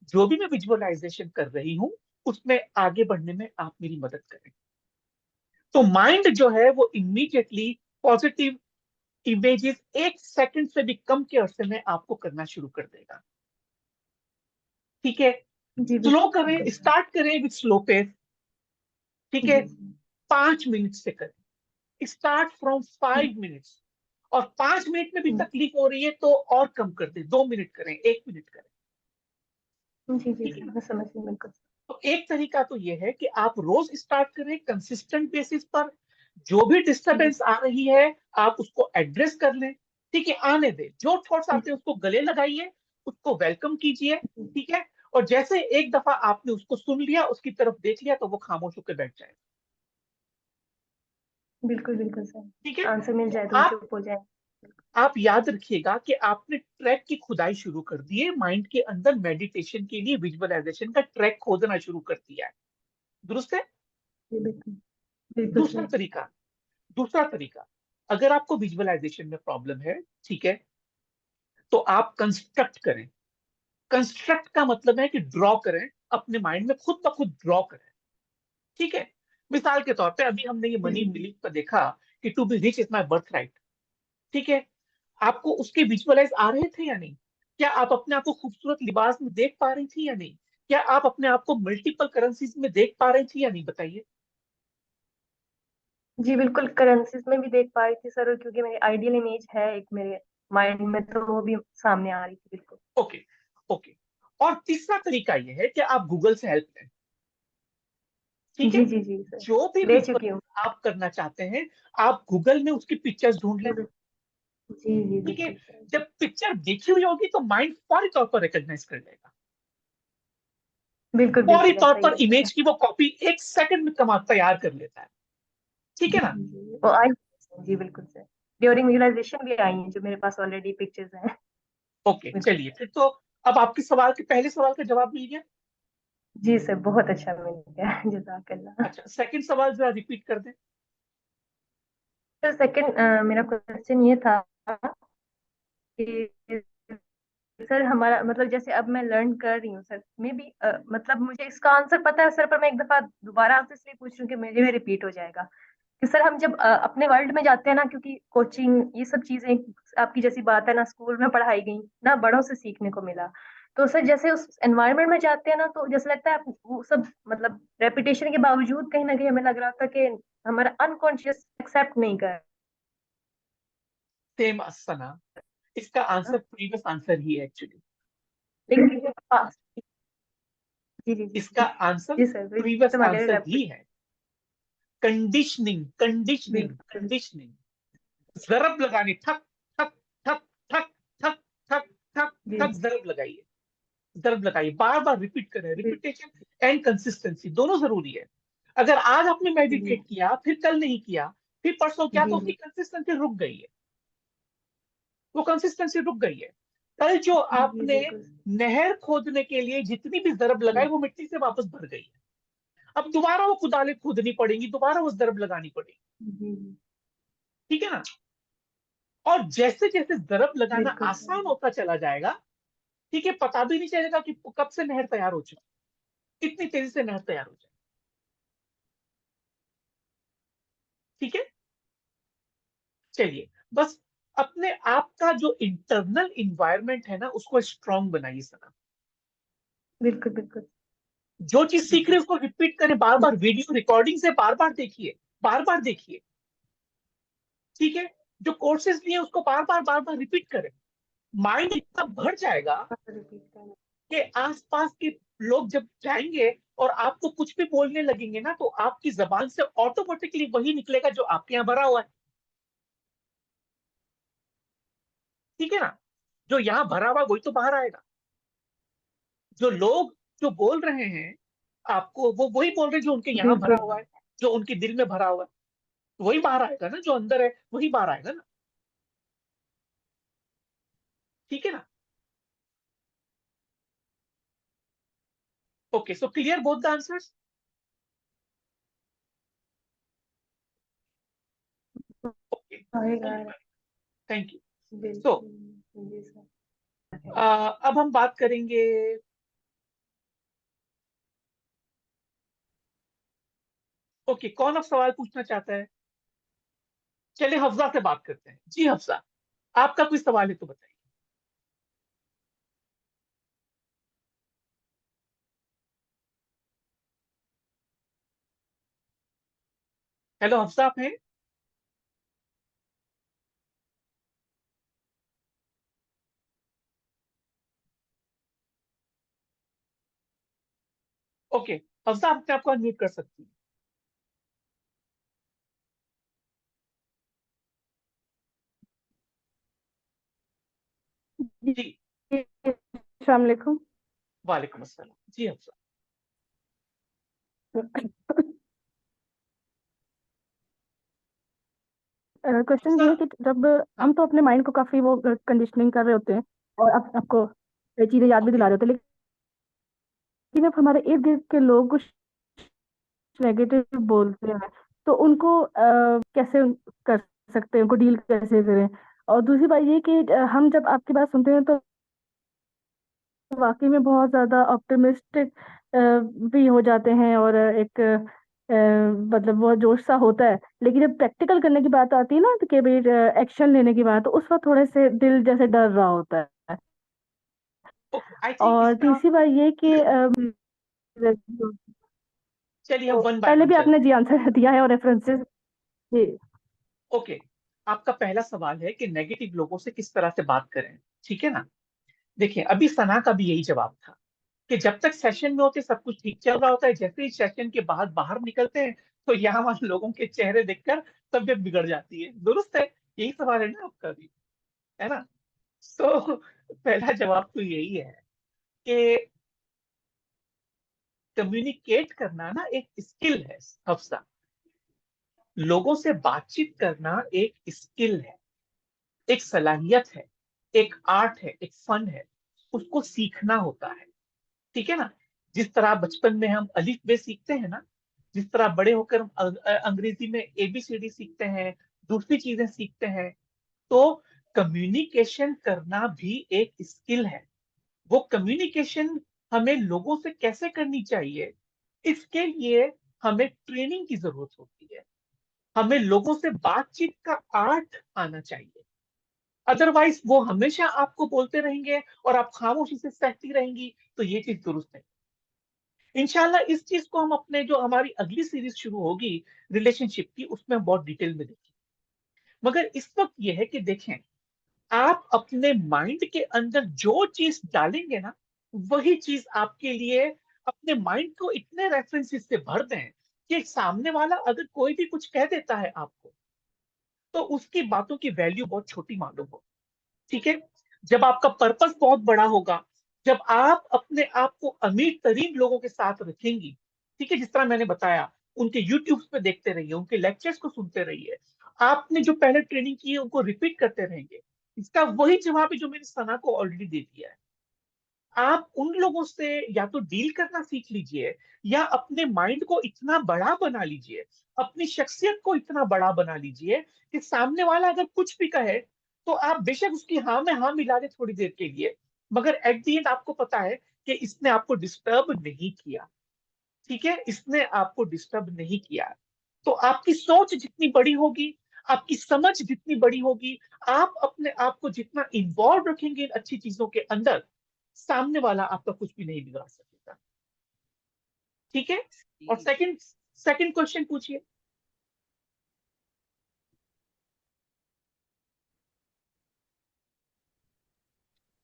जो भी मैं विजुअलाइजेशन कर रही हूँ उसमें आगे बढ़ने में आप मेरी मदद करें। तो माइंड जो है वो इमीडिएटली पॉजिटिव इमेजेस 1 सेकंड से भी कम के अरसे में आपको करना शुरू कर देगा। ठीक है? जी स्लो बिल्कुल करें, बिल्कुल सर। स्टार्ट करें विथ स्लो पेस। ठीक है? जी जी। 5 मिनट से करें, स्टार्ट फ्रॉम 5 मिनट्स। और 5 मिनट में भी तकलीफ हो रही है तो और कम कर दे, 2 मिनट करें, 1 मिनट करें। जी जी ठीक है सर, ना? मैं समझ गई बिल्कुल। तो एक तरीका तो ये है कि आप रोज स्टार्ट करें कंसिस्टेंट बेसिस पर, जो भी जी डिस्टरबेंस आ रही है आप उसको एड्रेस कर लें। ठीक है, आने दें, जो थॉट्स जी आते हैं उसको गले लगाइए, उसको वेलकम कीजिए। जी। ठीक है, और जैसे एक दफा आपने उसको सुन लिया, उसकी तरफ देख लिया, तो वो खामोश होकर बैठ जाए। बिल्कुल बिल्कुल सर। ठीक है, आंसर मिल तो जाए तो वो आप चुप हो जाए। आप याद रखिएगा कि आपने ट्रैक की खुदाई शुरू कर दी है, माइंड के अंदर मेडिटेशन के लिए विजुअलाइजेशन का ट्रैक खोदना शुरू कर दिया है। दुरुस्त है? जी बिल्कुल। बिल्कुल दूसरा सर। तरीका, दूसरा तरीका, अगर आपको विजुअलाइजेशन में प्रॉब्लम है, ठीक है, तो आप कंस्ट्रक्ट करें। कंस्ट्रक्ट का मतलब है कि ड्रॉ करें, अपने माइंड में खुद ब खुद ड्रॉ करें। ठीक है, मिसाल के तौर पे अभी हमने ये जी मनी जी। बिलीफ का देखा कि to be rich is my birth right. ठीक है, आपको उसके विजुअलाइज आ रहे थे या नहीं? क्या आप अपने आप को खूबसूरत लिबास में देख पा रही थी या नहीं? क्या आप अपने आप को मल्टीपल करेंसीज में देख पा रही थी या नहीं, बताइए। जी बिल्कुल, करेंसीज में भी देख पा रही थी सर, क्योंकि मेरी आइडियल इमेज है एक मेरे माइंड में, तो वो भी सामने आ रही थी बिल्कुल। Okay, okay. और तीसरा तरीका ये है कि आप गूगल से हेल्प लें। ठीक है, जी जी जी सर। जो भी ले विजुअल चुकी हूँ। आप करना चाहते हैं, आप गूगल में उसकी पिक्चर्स ढूंढ लें। जी जी ठीक है, बिल्कुल सर। जब पिक्चर देखी हुई होगी तो माइंड फौरी तौर पर रिकॉग्नाइज कर लेगा, बिल्कुल फौरी बिल्कुल तौर ऐसा ही पर होता है। इमेज की वो कॉपी 1 सेकंड में कमा तैयार कर लेता है। ठीक है जी ना? जी जी, वो आई। जी बिल्कुल सर। ड्यूरिंग विजुअलाइजेशन भी आई हैं, जो मेरे पास ऑलरेडी पिक्चर्स हैं। ओके, चलिए फिर तो अब आपके सवाल के पहले सवाल का जवाब मिल गया। जी सर, बहुत अच्छा मिल गया, जज़ाकल्लाह। अच्छा, सेकंड सवाल जरा रिपीट कर दें। सर सेकंड मेरा क्वेश्चन ये था कि सर हमारा मतलब जैसे अब मैं लर्न कर रही हूँ सर, मे बी मतलब मुझे इसका आंसर पता है सर, पर मैं एक दफा दोबारा आपसे इसलिए पूछ रही हूँ कि मेरे में रिपीट हो जाएगा कि सर हम जब अपने वर्ल्ड में जाते हैं ना, क्योंकि कोचिंग ये सब चीजें आपकी जैसी बात है ना, स्कूल में पढ़ाई गई ना, बड़ों से सीखने को मिला। तो सर जैसे उस एनवायरनमेंट में जाते हैं ना, तो जैसे लगता है वो सब मतलब रेपिटेशन के बावजूद कहीं ना कहीं हमें लग रहा था कि हमारा अनकॉन्शियस एक्सेप्ट नहीं कर सेम सना, इसका रहा। आंसर प्रीवियस आंसर ही है एक्चुअली। लेकिन जी जी जी इसका आंसर जी सर, तो प्रीवियस इस्तेमाल आंसर रेपिड। ही है। कंडीशनिंग, कंडीशनिंग, बिल्कुल। कंडीशनिंग। जरब लगानी, ठक ठक ठक ठक ठक ठक ठक जी ठक, जरब लगाइए, जरब लगाइए, बार बार रिपीट करें। जी रिपीटेशन एंड कंसिस्टेंसी दोनों जरूरी है। अगर आज आपने जी मेडिटेट किया, फिर कल नहीं किया, फिर परसों किया, जी तो उसकी जी कंसिस्टेंसी रुक गई है, वो कंसिस्टेंसी रुक गई है। कल जो जी आपने बिल्कुल। नहर खोदने के लिए जितनी भी जरब लगाई, जी वो मिट्टी से वापस भर गई है। अब दोबारा वो कुदालें खोदनी पड़ेंगी, दोबारा वो जरब लगानी पड़ेगी। जी ठीक है ना? और जैसे जैसे जरब लगाना बिल्कुल सर। आसान होता चला जाएगा, ठीक है, पता भी नहीं चलेगा कि कब से नहर तैयार हो चुकी, कितनी तेजी से नहर तैयार हो जाए। ठीक है, चलिए, बस अपने आप का जो इंटरनल इन्वायरमेंट है ना, उसको स्ट्रांग बनाइए सना। बिल्कुल बिल्कुल। जो चीज सीख रहे हैं उसको रिपीट करें, बार बार वीडियो रिकॉर्डिंग से बार बार देखिए, बार बार देखिए। ठीक है, जो कोर्सेज लिए उसको बार बार रिपीट करें। माइंड इतना भर जाएगा रिपीट करना। कि आसपास के लोग जब जाएंगे और आपको कुछ भी बोलने लगेंगे ना, तो आपकी जबान से ऑटोमेटिकली वही निकलेगा जो आपके यहाँ भरा हुआ है। ठीक है ना? जो यहाँ भरा हुआ है, वही तो बाहर आएगा। जो लोग जो बोल रहे हैं आपको, वो वही बोल रहे हैं जो उनके यहाँ भरा बिल्कुल हुआ है, जो उनके दिल में भरा हुआ है। वही बाहर आएगा ना, जो अंदर है वही बाहर आएगा ना। ठीक है ना? Okay, so clear both the answers. Okay, आएगा। Thank you. सो बिल्कुल। जी सर। अब हम बात करेंगे। ओके, कौन अब सवाल पूछना चाहता है? चलिए हफ्सा से बात करते हैं। जी हफ्सा, आपका कोई सवाल है तो बताइए। हेलो हफ्सा, आप हैं? ओके, हफ्सा आप अपने आप को अनम्यूट कर सकती जी, हैं। जी, अस्सलाम वालेकुम। वालेकुम अस्सलाम। जी हफ्सा। क्वेश्चन हफ्सा, ये है कि जब हाँ, हम तो अपने माइंड को काफी वो कंडीशनिंग कर रहे होते हैं और आपको ये चीजें याद भी ओके, दिला रहे होते हैं, लेकिन अब हमारे इर्द गिर्द के लोग कुछ नेगेटिव बोलते हैं, तो उनको कैसे कर सकते हैं, उनको डील कैसे करें। और दूसरी बात ये कि हम जब आपकी बात सुनते हैं तो वाकई में बहुत ज्यादा ऑप्टिमिस्टिक भी हो जाते हैं और एक मतलब बहुत जोश सा होता है, लेकिन जब प्रैक्टिकल करने की बात आती है ना, तो कि भाई एक्शन लेने की बात, तो उस वक्त थोड़े से दिल जैसे डर रहा होता है। ओके, आई थिंक और इसका, तीसरी बात ये कि चलिए हम तो वन बाय पहले वन भी आपने चलते जी हैं। आंसर दिया है और रेफरेंसेस। जी ओके, आपका पहला सवाल है कि नेगेटिव लोगों से किस तरह से बात करें। ठीक है ना? देखिए, अभी सना का भी यही जवाब था कि जब तक सेशन में होते सब कुछ ठीक चल रहा होता है, जैसे ही सेशन के बाद बाहर निकलते हैं, तो यहाँ वहां लोगों के चेहरे देखकर तबीयत बिगड़ जाती है। दुरुस्त है, यही सवाल है ना आपका भी, है ना? तो पहला जवाब तो यही है कि कम्युनिकेट करना ना एक स्किल है हफ्सा। लोगों से बातचीत करना एक स्किल है। एक सलाहियत है, एक आर्ट है, एक फन है, उसको सीखना होता है। ठीक है ना? जिस तरह बचपन में हम अलिफ बे सीखते हैं ना, जिस तरह बड़े होकर हम अंग्रेजी में एबीसीडी सीखते हैं, दूसरी चीजें सीखते हैं, तो कम्युनिकेशन करना भी एक स्किल है। वो कम्युनिकेशन हमें लोगों से कैसे करनी चाहिए, इसके लिए हमें ट्रेनिंग की जरूरत होती है। हमें लोगों से बातचीत का आर्ट आना चाहिए। अदरवाइज वो हमेशा आपको बोलते रहेंगे और आप खामोशी से सहती रहेंगी, तो ये चीज दुरुस्त है। इंशाल्लाह इस चीज को हम अपने जो हमारी अगली सीरीज शुरू होगी रिलेशनशिप की, उसमें हम बहुत डिटेल में देखेंगे। मगर इस वक्त ये है कि देखें, आप अपने माइंड के अंदर जो चीज डालेंगे ना, वही चीज आपके लिए, अपने माइंड को इतने रेफरेंसेस से भर दें कि सामने वाला अगर कोई भी कुछ कह देता है आपको, तो उसकी बातों की वैल्यू बहुत छोटी मालूम हो। ठीक है? जब आपका पर्पस बहुत बड़ा होगा, जब आप अपने आप को अमीर तरीन लोगों के साथ रखेंगी, ठीक है, जिस तरह मैंने बताया, उनके यूट्यूब पे देखते रहिए, उनके लेक्चर्स को सुनते रहिए, आपने जो पहले ट्रेनिंग की है उनको रिपीट करते रहेंगे। इसका वही जवाब है जो मैंने सना को ऑलरेडी दे दिया है। आप उन लोगों से या तो डील करना सीख लीजिए, या अपने माइंड को इतना बड़ा बना लीजिए, अपनी शख्सियत को इतना बड़ा बना लीजिए कि सामने वाला अगर कुछ भी कहे, तो आप बेशक उसकी हाँ में हाँ मिला दे थोड़ी देर के लिए, मगर एट दी एंड आपको पता है कि इसने आपको डिस्टर्ब नहीं किया। ठीक है? इसने आपको डिस्टर्ब नहीं किया। तो आपकी सोच जितनी बड़ी होगी, आपकी समझ जितनी बड़ी होगी, आप अपने आप को जितना इन्वॉल्व रखेंगे इन अच्छी चीजों के अंदर, सामने वाला आपका कुछ भी नहीं बिगाड़ सकेगा। ठीक है? और सेकंड सेकंड क्वेश्चन पूछिए।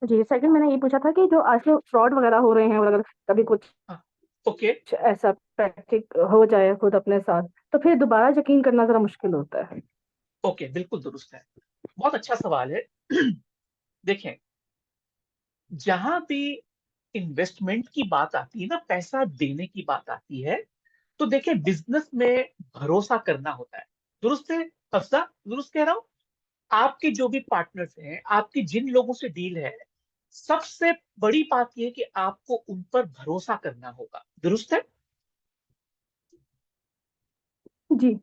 जी, सेकंड मैंने ये पूछा था कि जो आजकल फ्रॉड वगैरह हो रहे हैं, और अगर कभी कुछ हाँ, ओके ऐसा प्रैक्टिक हो जाए खुद अपने साथ, तो फिर दोबारा यकीन करना जरा मुश्किल होता है। ओके, बिल्कुल दुरुस्त है। बहुत अच्छा सवाल है। देखें, जहां भी इन्वेस्टमेंट की बात आती है ना, पैसा देने की बात आती है, तो देखें, बिजनेस में भरोसा करना होता है। दुरुस्त है अफसा? दुरुस्त कह रहा हूं? आपके जो भी पार्टनर्स हैं, आपकी जिन लोगों से डील है, सबसे बड़ी बात यह है कि आपको उन पर भरोसा करना होगा। दुरुस्त है? जी,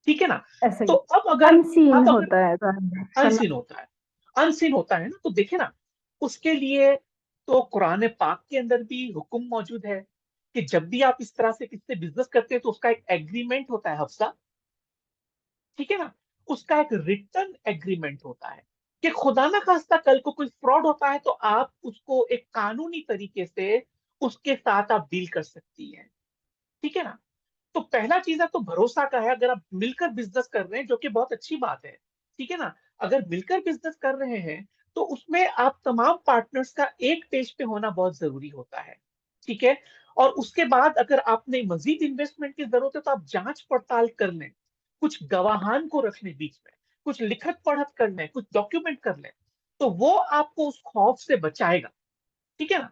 ठीक है ना? ऐसा तो ही अनसीन अब अगर होता है ज़ाहिर करना। अनसीन होता है, अनसीन होता है ना, तो देखे ना, उसके लिए तो कुरान पाक के अंदर भी हुक्म मौजूद है कि जब भी आप इस तरह से किससे बिजनेस करते हैं, तो उसका एक एग्रीमेंट होता है हफ्सा। ठीक है ना? उसका एक रिटर्न एग्रीमेंट होता है कि खुदा ना खास्ता कल को कोई फ्रॉड होता है, तो आप उसको एक कानूनी तरीके से उसके साथ आप डील कर सकती हैं। ठीक है ना? तो पहला चीज है तो भरोसा का है। अगर आप मिलकर बिजनेस कर रहे हैं, जो कि बहुत अच्छी बात है, ठीक है ना, अगर मिलकर बिजनेस कर रहे हैं, तो उसमें आप तमाम पार्टनर्स का एक पेज पे होना बहुत जरूरी होता है। ठीक है? और उसके बाद अगर आपने मजीद इन्वेस्टमेंट की जरूरत है, तो आप जांच पड़ताल कर लें, कुछ गवाहान को रख लें बीच में, कुछ लिखत पढ़त कर लें, कुछ डॉक्यूमेंट कर लें, तो वो आपको उस खौफ से बचाएगा। ठीक है ना?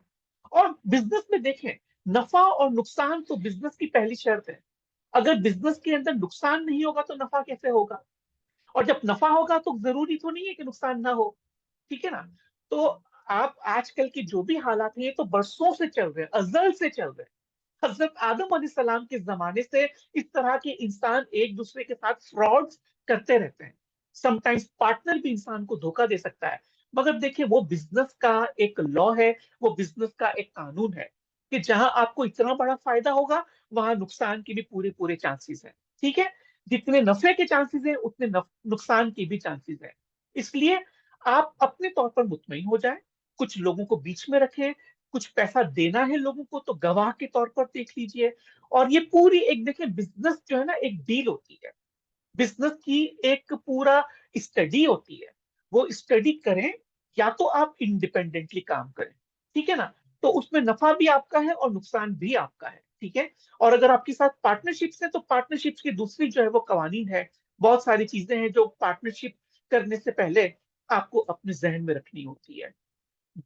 और बिजनेस में देखें, नफा और नुकसान तो बिजनेस की पहली शर्त है। अगर बिजनेस के अंदर नुकसान नहीं होगा, तो नफा कैसे होगा? और जब नफा होगा, तो जरूरी तो नहीं है कि नुकसान ना हो। ठीक है ना? तो आप आजकल की जो भी हालात हैं, ये तो बरसों से चल रहे हैं, अजल से चल रहे हैं। हजरत आदम अलैहिस्सलाम के जमाने से इस तरह के इंसान एक दूसरे के साथ फ्रॉड करते रहते हैं। समटाइम्स पार्टनर भी इंसान को धोखा दे सकता है। मगर देखिए, वो बिजनेस का एक लॉ है, वो बिजनेस का एक कानून है कि जहां आपको इतना बड़ा फायदा होगा, वहां नुकसान के भी पूरे पूरे चांसेस हैं। ठीक है? जितने नफे के चांसेस हैं, उतने नुकसान के भी चांसेस हैं। इसलिए आप अपने तौर पर मुतमईन हो जाएं, कुछ लोगों को बीच में रखें, कुछ पैसा देना है लोगों को तो गवाह के तौर पर देख लीजिए। और ये पूरी एक, देखिए, बिजनेस जो है ना, एक डील होती है। बिजनेस की एक पूरा स्टडी होती है। वो स्टडी करें, या तो आप इंडिपेंडेंटली काम करें। ठीक है ना? तो उसमें नफा भी आपका है और नुकसान भी आपका है। ठीक है? और अगर आपके साथ पार्टनरशिप्स है, तो पार्टनरशिप्स की दूसरी जो है वो कवानीन है। बहुत सारी चीजें हैं जो पार्टनरशिप करने से पहले आपको अपने जहन में रखनी होती है।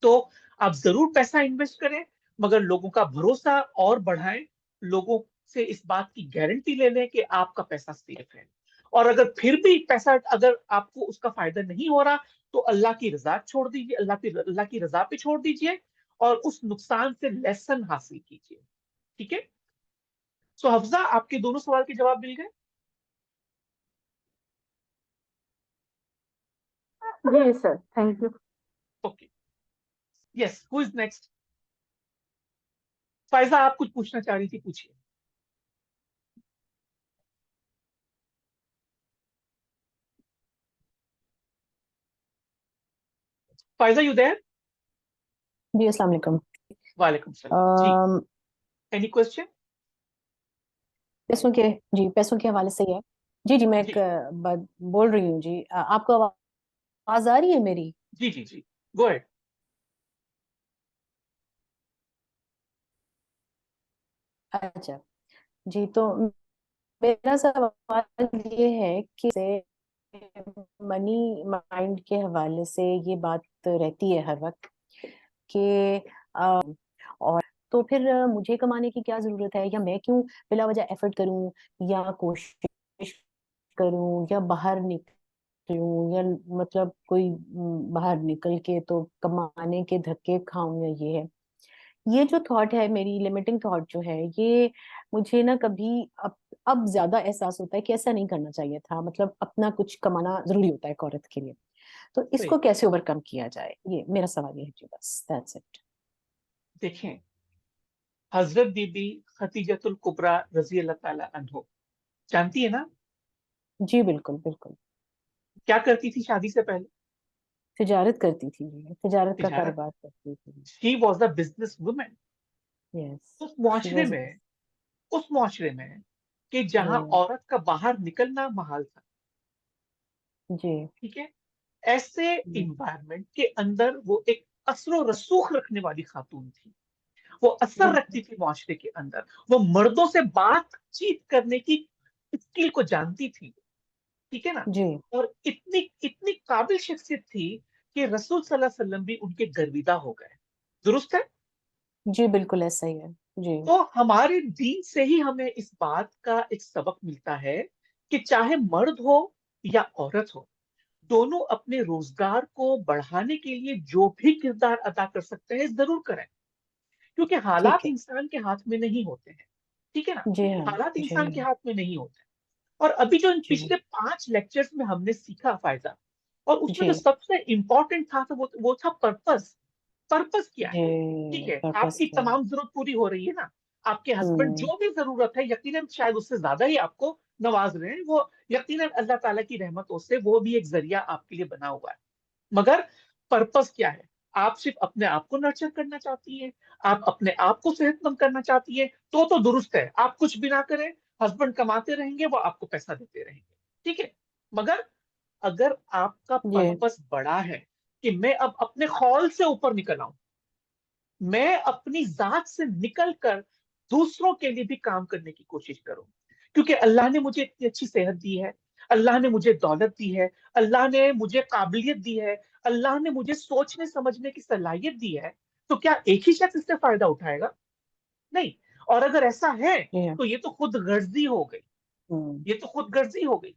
तो आप जरूर पैसा इन्वेस्ट करें, मगर लोगों का भरोसा और बढ़ाएं। लोगों से इस बात की गारंटी ले लें कि आपका पैसा सेफ है। और अगर फिर भी पैसा, अगर आपको उसका फायदा नहीं हो रहा, तो अल्लाह की रजा छोड़ दीजिए, अल्लाह की रजा पे छोड़ दीजिए और उस नुकसान से लेसन हासिल कीजिए। ठीक है। सो हफ्जा, आपके दोनों सवाल के जवाब मिल गए। जी sir, thank you. Okay, yes, who is next? Faiza, आप कुछ पूछना चाह रही थी, पूछिए। Faiza, you there? जी अस्सलाम वालेकुम। वालेकुम सलाम जी। अम, एनी क्वेश्चन? पैसों के जी पैसों के हवाले से ही है। जी जी, मैं एक जी बात बोल रही हूँ जी। आपको आवाज आ रही है मेरी? जी जी जी, गो अहेड। अच्छा जी, तो मेरा सवाल ये है कि मनी माइंड के हवाले से ये बात रहती है हर वक्त कि और तो फिर मुझे कमाने की क्या जरूरत है, या मैं क्यों बिला वजह एफर्ट करूं, या कोशिश करूं, या बाहर निकलूं, या मतलब कोई बाहर निकल के तो कमाने के धक्के खाऊं, या ये जो थॉट है, मेरी लिमिटिंग थॉट जो है, ये मुझे ना कभी अब ज्यादा एहसास होता है कि ऐसा नहीं करना चाहिए था। मतलब अपना कुछ कमाना जरूरी होता है एक औरत के लिए। तो सही। इसको कैसे ओवरकम किया जाए, ये मेरा सवाल ये है जी, बस दैट्स इट। देखें, हजरत बीबी खतीजतुल कुबरा रजी अल्लाह ताला अन्हो, जानती है ना? जी बिल्कुल बिल्कुल। क्या करती थी शादी से पहले? तिजारत करती थी जी, तिजारत का तिजारत। कारोबार करती थी। She was a business women. Yes, उस शी मुआशरे वाज। में, उस मुआशरे में कि जहां जी औरत का बाहर निकलना महाल था। जी। ठीक है। ऐसे इन्वायरमेंट के अंदर वो एक असर व रसूख रखने वाली खातून थी। वो असर बिल्कुल। रखती थी मुआशरे के अंदर। वो मर्दों से बातचीत करने की स्किल को जानती थी। ठीक है ना? जी और इतनी इतनी काबिल शख्सियत थी कि रसूल सल्लल्लाहु अलैहि वसल्लम भी उनके गर्विदा हो गए। दुरुस्त है? जी बिल्कुल ऐसा ही है जी। तो हमारे दीन से ही हमें इस बात का एक सबक मिलता है कि चाहे मर्द हो या औरत हो, दोनों अपने रोजगार को बढ़ाने के लिए जो भी किरदार अदा कर सकते हैं जरूर करें, क्योंकि हालात ठीक है। इंसान के हाथ में नहीं होते हैं। ठीक है ना? जी हाँ। हालात जी इंसान के हाँ। हाथ में नहीं होते हैं। और अभी जो इन जी पिछले 5 लेक्चर्स में हमने सीखा फायदा, और उसमें जो जी सबसे इंपॉर्टेंट था, तो वो था पर्पस। पर्पस क्या है? जी। ठीक है, पर्पस आपकी क्या है? तमाम जरूरत पूरी हो रही है ना? आपके हस्बैंड हम्म। जो भी जरूरत है, यकीनन शायद उससे ज्यादा ही आपको नवाज रहे हैं, वो यकीनन अल्लाह ताला की रहमतों से वो भी एक जरिया आपके लिए बना हुआ है। मगर पर्पस क्या है? आप सिर्फ अपने आप को नर्चर करना चाहती है, आप अपने आप को सेहतमंद करना चाहती है, तो दुरुस्त है, आप कुछ भी ना करें, हस्बैंड कमाते रहेंगे, वो आपको पैसा देते रहेंगे। ठीक है। मगर अगर आपका जी पर्पस बड़ा है कि मैं अब अपने खौल से ऊपर निकल आऊं, मैं अपनी जात से निकलकर दूसरों के लिए भी काम करने की कोशिश करूं, क्योंकि अल्लाह ने मुझे इतनी अच्छी सेहत दी है, अल्लाह ने मुझे दौलत दी है, अल्लाह ने मुझे काबिलियत दी है, अल्लाह ने मुझे सोचने समझने की सलाहियत दी है, तो क्या एक ही शख्स इससे फायदा उठाएगा? नहीं। और अगर ऐसा है, जी हाँ। तो ये तो खुद गर्जी हो गई। हम्म। ये तो खुद गर्जी हो गई।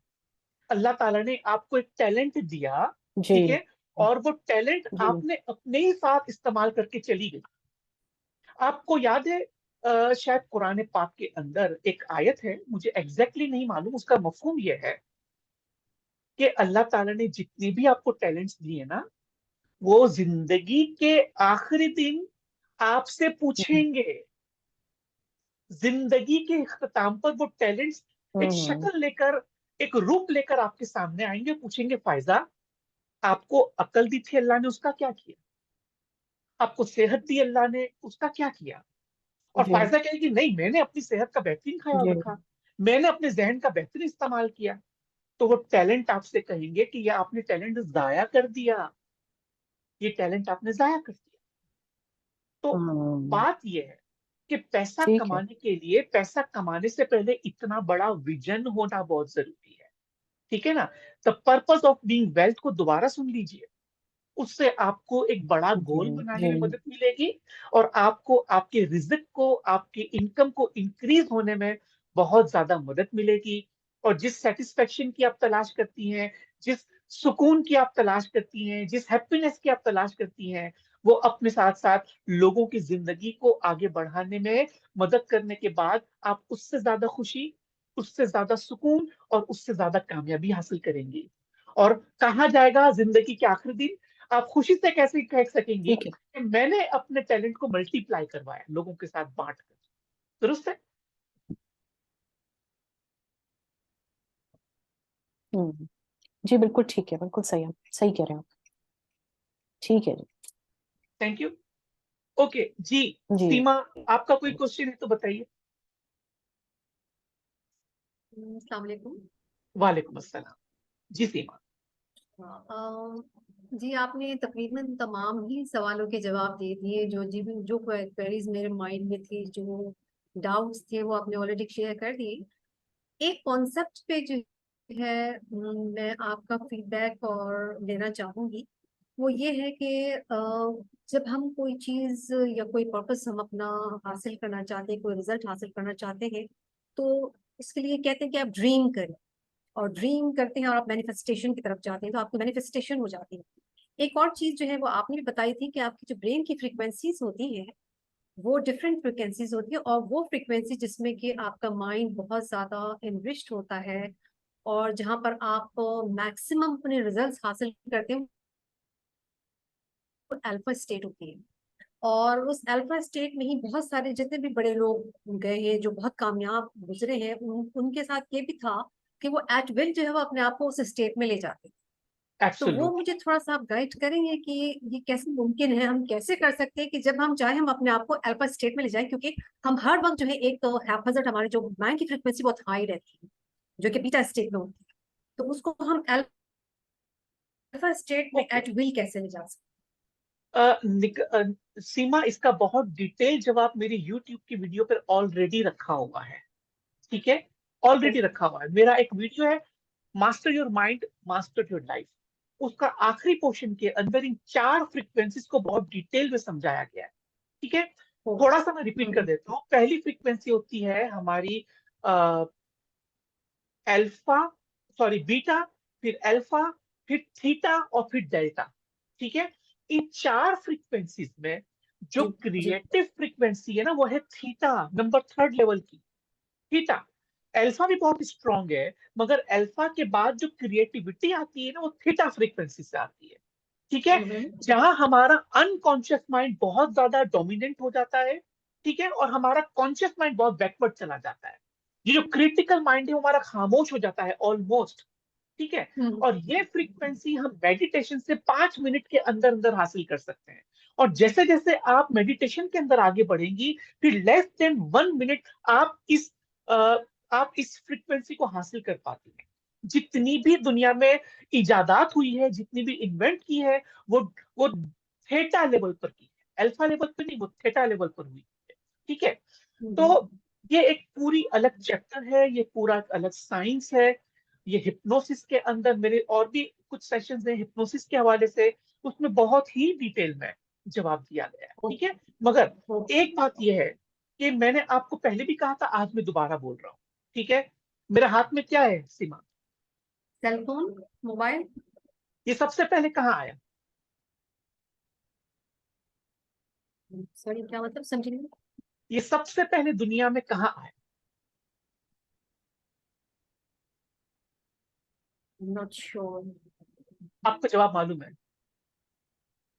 अल्लाह ताला ने आपको एक टैलेंट दिया। जी ठीक है। और वो टैलेंट जी आपने अपने ही साथ इस्तेमाल करके चली गई। आपको याद है, शायद कुरान पाक के अंदर एक आयत है, मुझे एग्जैक्टली नहीं मालूम, उसका मफहूम ये है कि अल्लाह ताला ने जितने भी आपको टैलेंट्स दिए ना, वो जिंदगी के आखिरी दिन आपसे पूछेंगे। जिंदगी के इख्तिताम पर वो टैलेंट्स एक हम्म। शक्ल लेकर, एक रूप लेकर आपके सामने आएंगे, पूछेंगे, फायजा, आपको अकल दी थी अल्लाह ने, उसका क्या किया? आपको सेहत दी अल्लाह ने, उसका क्या किया? और जी फायजा कहेगी, नहीं, मैंने अपनी सेहत का बेहतरीन ख्याल जी रखा, मैंने अपने जहन का बेहतरीन इस्तेमाल किया। तो वो टैलेंट आपसे कहेंगे कि ये आपने टैलेंट जाया कर दिया, ये टैलेंट आपने जाया कर दिया। तो हम्म। बात ये है कि पैसा ठीक है। कमाने के लिए, पैसा कमाने से पहले इतना बड़ा विजन होना बहुत जरूरी है। ठीक है ना? The purpose of being wealth को दोबारा सुन लीजिए। उससे आपको एक बड़ा जी गोल बनाने जी। में मदद मिलेगी, और आपको आपके रिजिक को, आपके इनकम को इंक्रीज होने में बहुत ज्यादा मदद मिलेगी। और जिस सेटिस्फेक्शन की आप तलाश करती हैं, जिस सुकून की आप तलाश करती हैं, जिस हैप्पीनेस की आप तलाश करती हैं, वो अपने साथ साथ लोगों की जिंदगी को आगे बढ़ाने में मदद करने के बाद आप उससे ज्यादा खुशी, उससे ज्यादा सुकून और उससे ज्यादा कामयाबी हासिल करेंगी। और कहा जाएगा जिंदगी के आखिरी दिन आप खुशी से कैसे कह सकेंगी ठीक है। कि मैंने अपने टैलेंट को मल्टीप्लाई करवाया, लोगों के साथ बांट कर। दुरुस्त है? जी बिल्कुल ठीक है, बिल्कुल सही है, सही कह रहे हैं आप। ठीक है जी। Thank you. ओके जी। जी सीमा, आपका कोई क्वेश्चन है तो बताइए। अस्सलाम वालेकुम। वालेकुम अस्सलाम। जी सीमा। जी आपने तकरीबन तमाम ही सवालों के जवाब दे दिए, जो क्वेरीज मेरे माइंड में थी, जो डाउट्स थे, वो आपने ऑलरेडी शेयर कर दिए। एक कॉन्सेप्ट पे जो है मैं आपका फीडबैक और लेना चाहूंगी, वो ये है कि जब हम कोई चीज या कोई पर्पस हम अपना हासिल करना चाहते हैं, कोई रिजल्ट हासिल करना चाहते हैं, तो उसके लिए कहते हैं कि आप ड्रीम करें, और ड्रीम करते हैं और आप मैनिफेस्टेशन की तरफ जाते हैं, तो आपकी मैनिफेस्टेशन हो जाती है। एक और चीज जो है वो आपने भी बताई थी कि आपकी जो ब्रेन की फ्रीक्वेंसीज होती है वो डिफरेंट फ्रिक्वेंसीज होती है, और वो फ्रिक्वेंसी जिसमें कि आपका माइंड बहुत ज्यादा इनरिच्ड होता है और जहां पर आप मैक्सिमम अपने रिजल्ट्स हासिल करते हैं, वो अल्फा स्टेट होती है। और उस अल्फा स्टेट में ही बहुत सारे जितने भी बड़े लोग गए हैं जो बहुत कामयाब गुजरे हैं, उनके साथ ये भी था कि वो एट विल जो है वो अपने आप को उस स्टेट में ले जाते हैं। तो वो एब्सोल्युटली। मुझे थोड़ा सा आप गाइड करेंगे कि ये कैसे मुमकिन है, हम कैसे कर सकते हैं कि जब हम चाहे हम अपने आप को अल्फा स्टेट में ले जाएं, क्योंकि हम हर वक्त जो है एक तो हैप्पीनेस, हमारी जो माइंड की फ्रिक्वेंसी बहुत हाई रहती है जो कि बीटा स्टेट में होती है, तो उसको हम अल्फा स्टेट में ओके। एट विल कैसे ले जा सकते सीमा, इसका बहुत डिटेल जवाब मेरी YouTube की वीडियो पर ऑलरेडी रखा हुआ है। ठीक है, हैं? ऑलरेडी रखा हुआ है। मेरा एक वीडियो है, master your mind master your life. उसका आखिरी पोर्शन के अंदर इन 4 फ्रीक्वेंसीज को बहुत डिटेल में समझाया गया है। ठीक है, थोड़ा सा मैं रिपीट कर देता हूँ। पहली फ्रीक्वेंसी होती है हमारी अल्फा, सॉरी बीटा, फिर अल्फा, फिर थीटा और फिर डेल्टा। ठीक है, इन 4 फ्रीक्वेंसीज में जो जी जी क्रिएटिव फ्रीक्वेंसी है ना, वो है थीटा, नंबर 3rd लेवल की थीटा। अल्फा भी बहुत स्ट्रांग है, मगर अल्फा के बाद जो क्रिएटिविटी आती है ना, वो थीटा फ्रीक्वेंसी से आती है। ठीक है, जहां हमारा अनकॉन्शियस माइंड बहुत ज्यादा डोमिनेंट हो जाता है। ठीक है, और हमारा कॉन्शियस माइंड बहुत बैकवर्ड चला जाता है। ये जो क्रिटिकल माइंड है वो हमारा खामोश हो जाता है ऑलमोस्ट। ठीक है, और ये फ्रीक्वेंसी हम मेडिटेशन से 5 मिनट के अंदर अंदर हासिल कर सकते हैं। और जैसे जैसे आप मेडिटेशन के अंदर आगे बढ़ेंगी, फिर लेस देन 1 मिनट आप इस फ्रीक्वेंसी को हासिल कर पाती हैं। जितनी भी दुनिया में इजादात हुई है, जितनी भी इन्वेंट की है, वो वो थेटा लेवल पर की है, अल्फा लेवल पर नहीं, वो थेटा लेवल पर हुई है। ठीक है, तो ये एक पूरी अलग चैप्टर है, ये पूरा अलग साइंस है। ये हिप्नोसिस के अंदर मेरे और भी कुछ सेशंस हैं हिप्नोसिस के हवाले से, उसमें बहुत ही डिटेल में जवाब दिया गया है। ठीक है, मगर एक बात यह है कि मैंने आपको पहले भी कहा था, आज मैं दोबारा बोल रहा हूँ। ठीक है, मेरे हाथ में क्या है सीमा? Cell phone, mobile. ये सबसे पहले कहाँ आया? सॉरी, क्या मतलब, समझी नहीं। ये सबसे पहले दुनिया में कहाँ आया? Not sure. आपको जवाब मालूम है?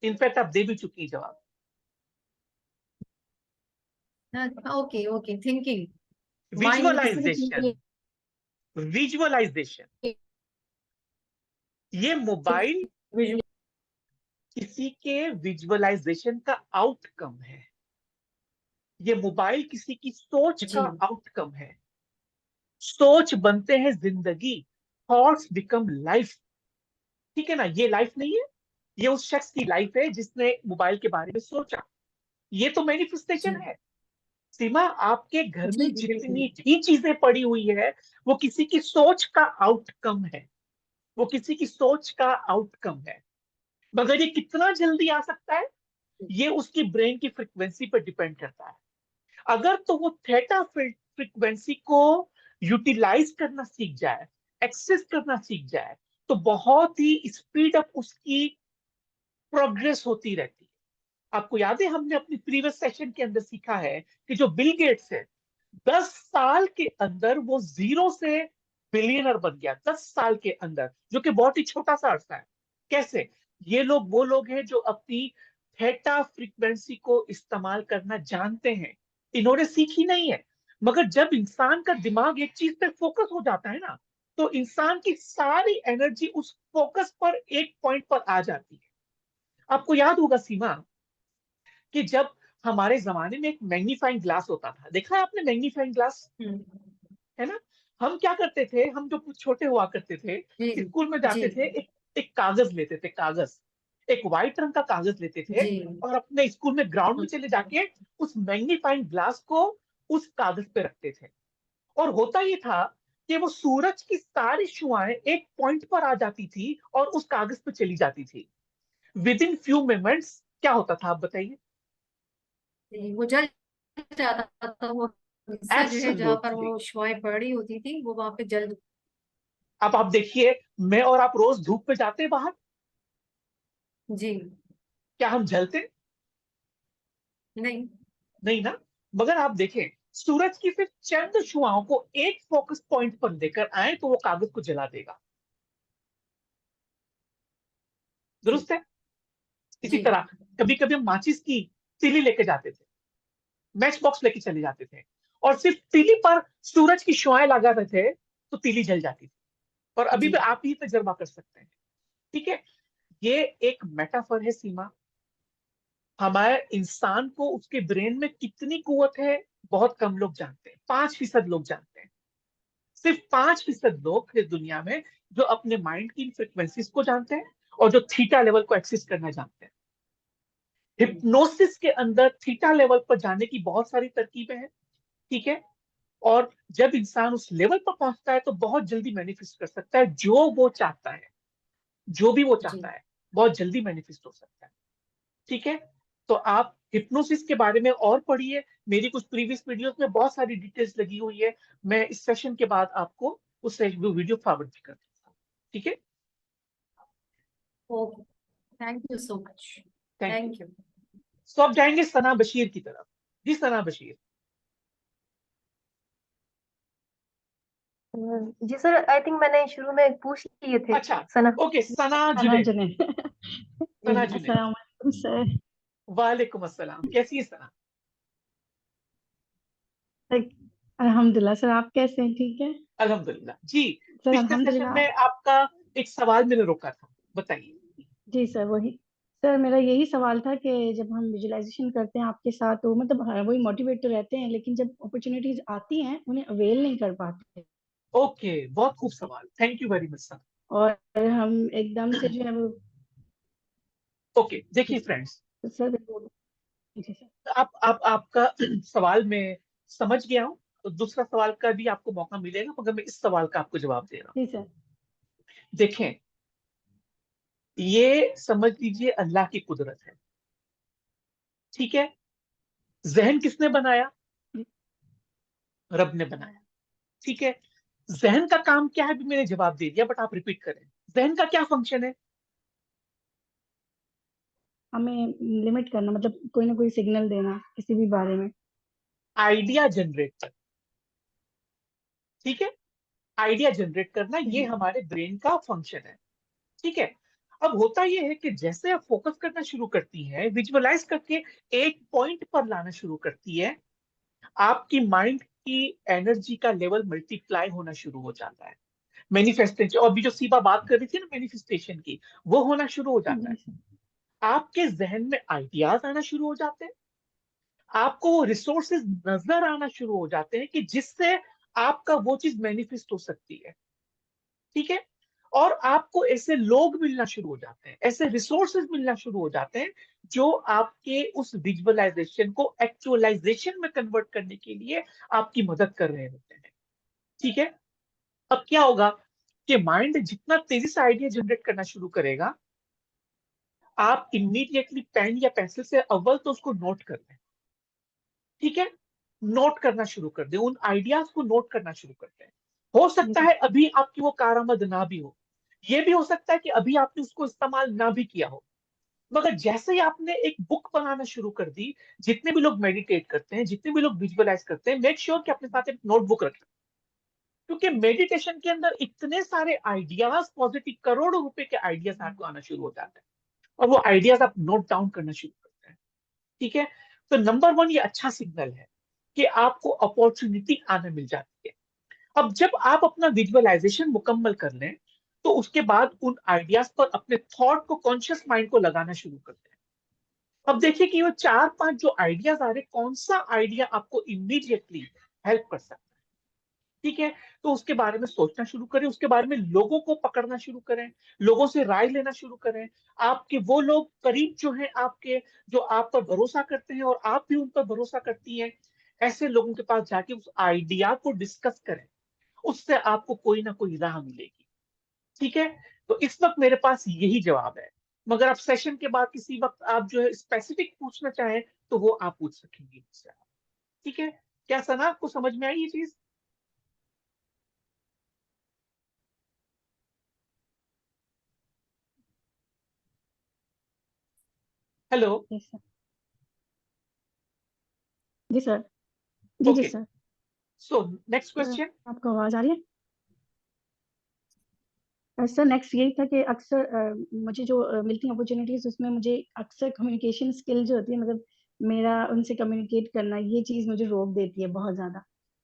इनफैक्ट आप दे भी चुकी हैं जवाब। ओके ओके, थिंकिंग, माइंड में किसी ने विजुअलाइजेशन, विजुअलाइजेशन। ये मोबाइल विजुअल। किसी के विजुअलाइजेशन का आउटकम है। ये मोबाइल किसी की सोच का जी आउटकम है। सोच बनते हैं जिंदगी, थॉट्स बिकम लाइफ। ठीक है ना, ये लाइफ नहीं है, ये उस शख्स की लाइफ है जिसने मोबाइल के बारे में सोचा। ये तो जी मैनिफेस्टेशन है। सीमा, आपके घर जी में जी बिल्कुल। जितनी भी चीजें पड़ी हुई है, वो किसी की सोच का आउटकम है। वो किसी की सोच का आउटकम है, मगर ये कितना जल्दी आ सकता है, ये उसकी ब्रेन की फ्रिक्वेंसी पर डिपेंड करता है। अगर तो वो थेटा फ्रिक्वेंसी को यूटिलाइज करना सीख जाए, एक्सेस करना सीख जाए, तो बहुत ही स्पीड अप उसकी प्रोग्रेस होती रहती है। आपको याद है हमने अपनी प्रीवियस सेशन के अंदर सीखा है कि जो बिल गेट्स है 10 साल के अंदर वो जीरो से बिलियनर बन गया, 10 साल के अंदर, जो कि बहुत ही छोटा सा अरसा है। कैसे? ये लोग वो लोग हैं जो अपनी थीटा फ्रीक्वेंसी को इस्तेमाल करना जानते हैं। इन्होंने सीखी नहीं है, मगर जब इंसान का दिमाग एक चीज पे फोकस हो जाता है ना, तो इंसान की सारी एनर्जी उस फोकस पर, एक पॉइंट पर आ जाती है। आपको याद होगा सीमा कि जब हमारे जमाने में एक मैग्नीफाइंग ग्लास होता था, देखा है आपने मैग्नीफाइंग ग्लास, है ना? हम क्या करते थे, हम जो कुछ छोटे हुआ करते थे, जी स्कूल में जी जाते थे, एक कागज लेते थे, कागज, एक व्हाइट रंग का कागज लेते थे, जी और अपने स्कूल में ग्राउंड में चले जाके उस मैग्नीफाइंग ग्लास को उस कागज पे रखते थे। और होता ये था कि वो सूरज की सारी शुआएं एक पॉइंट पर आ जाती थी और उस कागज पे चली जाती थी। विद इन फ्यू मोमेंट्स क्या होता था, आप बताइए? जी, वो जल जाता था, वो हिस्सा जो है जहाँ पर एब्सोल्युटली। वो शुआएं पड़ी होती थी वो वहां पे जल। अब आप देखिए, मैं और आप रोज धूप पे जाते हैं बाहर, जी क्या हम जलते? नहीं। नहीं ना। मगर आप देखें, सूरज की सिर्फ चंद शुआओं को एक फोकस पॉइंट पर लेकर आए तो वो कागज को जला देगा। जी दुरुस्त है? इसी जी तरह कभी कभी हम माचिस की तीली लेके जाते थे, मैच बॉक्स लेके चले जाते थे, और सिर्फ तीली पर सूरज की शुआएं लगाते थे तो तीली जल जाती थी। और अभी जी भी आप ही तजर्बा कर सकते हैं। ठीक है? ये एक मेटाफर है सीमा। हमारे इंसान को, उसके ब्रेन में कितनी कुवत है, बहुत कम लोग जानते हैं, 5% लोग जानते हैं। सिर्फ 5% लोग इस दुनिया में जो अपने माइंड की फ्रिक्वेंसीज को जानते हैं और जो थीटा लेवल को एक्सेस करना जानते हैं। हिप्नोसिस के अंदर थीटा लेवल पर जाने की बहुत सारी तरकीबें हैं। ठीक है? और जब इंसान उस लेवल पर पहुंचता है तो बहुत जल्दी मैनिफेस्ट कर सकता है जो वो चाहता है। जो भी वो जी। चाहता है बहुत जल्दी मैनिफेस्ट हो सकता है। ठीक है? तो आप हिप्नोसिस के बारे में और पढ़िए, मेरी कुछ प्रीवियस वीडियोस में बहुत सारी डिटेल्स लगी हुई है। मैं इस सेशन के बाद आपको उस वो वीडियो फॉरवर्ड भी कर दूंगा। ठीक है? Okay, thank you so much. Thank you. Thank you. तो अब जाएंगे सना बशीर की तरफ। जी सना बशीर। जी सर, आई थिंक मैंने शुरू में पूछ लिए थे। अच्छा, सना। ओके, सना सना जुनैद। जुनैद। सना जुनैद, अस्सलाम वालेकुम सर। वालेकुम अस्सलाम, कैसी है सना? अल्हम्दुलिल्लाह सर, आप कैसे हैं? ठीक है अल्हम्दुलिल्लाह जी। सर, पिछले सेशन अल्हम्दुलिल्लाह। में आपका एक सवाल मैंने रोका था, बताइए। जी सर, वही सर मेरा यही सवाल था कि जब हम विजुअलाइजेशन करते हैं आपके साथ तो मतलब वही मोटिवेट तो रहते हैं, लेकिन जब अपॉर्चुनिटीज आती हैं उन्हें अवेल नहीं कर पाते। ओके, बहुत खूब सवाल, thank you very much sir. और हम एकदम से जो है वो। ओके, देखिए फ्रेंड्स, तो सर जी सर। आप आपका सवाल मैं समझ गया हूँ। तो दूसरा सवाल का भी आपको मौका मिलेगा, मगर मैं इस सवाल का आपको जवाब दे रहा हूँ। जी सर। देखें, ये समझ लीजिए अल्लाह की कुदरत है। ठीक है? जहन किसने बनाया? रब ने बनाया। ठीक है? जहन का काम क्या है भी मैंने जवाब दे दिया, बट आप रिपीट करें। जहन का क्या फंक्शन है? हमें लिमिट करना, मतलब कोई ना कोई सिग्नल देना किसी भी बारे में। आइडिया जनरेट करना। ठीक है? आइडिया जनरेट करना, ये जी हमारे ब्रेन का फंक्शन है। ठीक है? अब होता यह है कि जैसे आप फोकस करना शुरू करती हैं, विजुअलाइज करके एक पॉइंट पर लाना शुरू करती है, आपकी माइंड की एनर्जी का लेवल मल्टीप्लाई होना शुरू हो जाता है। मैनिफेस्टेशन, और भी जो सीबा बात कर रही थी ना मैनिफेस्टेशन की, वो होना शुरू हो जाता जी है। सर। आपके जहन में आइडियाज आना शुरू हो जाते हैं, आपको वो रिसोर्सेज नजर आना शुरू हो जाते हैं कि जिससे आपका वो चीज मैनिफेस्ट हो सकती है। ठीक है? और आपको ऐसे लोग मिलना शुरू हो जाते हैं, ऐसे रिसोर्सेज मिलना शुरू हो जाते हैं जो आपके उस विजुअलाइजेशन को एक्चुअलाइजेशन में कन्वर्ट करने के लिए आपकी मदद कर रहे होते हैं। ठीक है? अब क्या होगा कि माइंड जितना तेजी से आइडिया जनरेट करना शुरू करेगा, आप इमीडिएटली पेन या पेंसिल से अव्वल तो उसको नोट कर लें। ठीक है? नोट करना शुरू कर दें, उन आइडियाज को नोट करना शुरू कर दें। हो सकता है अभी आपकी वो कारआमद ना भी हो, ये भी हो सकता है कि अभी आपने उसको इस्तेमाल ना भी किया हो, मगर जैसे ही आपने एक बुक बनाना शुरू कर दी, जितने भी लोग मेडिटेट करते हैं, जितने भी लोग विजुअलाइज करते हैं, मेक श्योर कि अपने साथ एक नोटबुक रखें, क्योंकि मेडिटेशन के अंदर इतने सारे आइडियाज, पॉजिटिव करोड़ों रुपए के आइडियाज आपको आना शुरू हो जाते हैं, और वो आइडियाज आप नोट डाउन करना शुरू करते हैं। ठीक है, तो नंबर 1 ये अच्छा सिग्नल है कि आपको अपॉर्चुनिटी आने मिल जाती है। अब जब आप अपना विजुअलाइजेशन मुकम्मल कर लें, तो उसके बाद उन आइडियाज पर अपने थॉट को, कॉन्शियस माइंड को लगाना शुरू करते हैं। अब देखिए कि वो 4-5 जो आइडियाज आ रहे, कौन सा आइडिया आपको इमीडिएटली हेल्प कर सकता है। ठीक है, तो उसके बारे में सोचना शुरू करें, उसके बारे में लोगों को पकड़ना शुरू करें, लोगों से राय लेना शुरू करें। आपके वो लोग करीब जो हैं आपके, जो आप पर भरोसा करते हैं और आप भी उन पर भरोसा करती हैं, ऐसे लोगों के पास जाके उस आइडिया को डिस्कस करें, उससे आपको कोई ना कोई राह मिलेगी। ठीक है, तो इस वक्त मेरे पास यही जवाब है, मगर आप सेशन के बाद किसी वक्त आप जो है स्पेसिफिक पूछना चाहें तो वो आप पूछ सकेंगे मुझसे। ठीक है, क्या सना आपको समझ में आई ये चीज? हेलो। जी सर। जी सर। जी जी okay, sir. So next sir, question. आपको आवाज आ रही है? सर नेक्स्ट यही था कि अक्सर मुझे जो मिलती हैं अपॉर्चुनिटीज, उसमें मुझे अक्सर कम्युनिकेशन स्किल जो होती है, मतलब मेरा उनसे कम्युनिकेट करना, ये चीज़ मुझे रोक देती है बहुत ज़्यादा,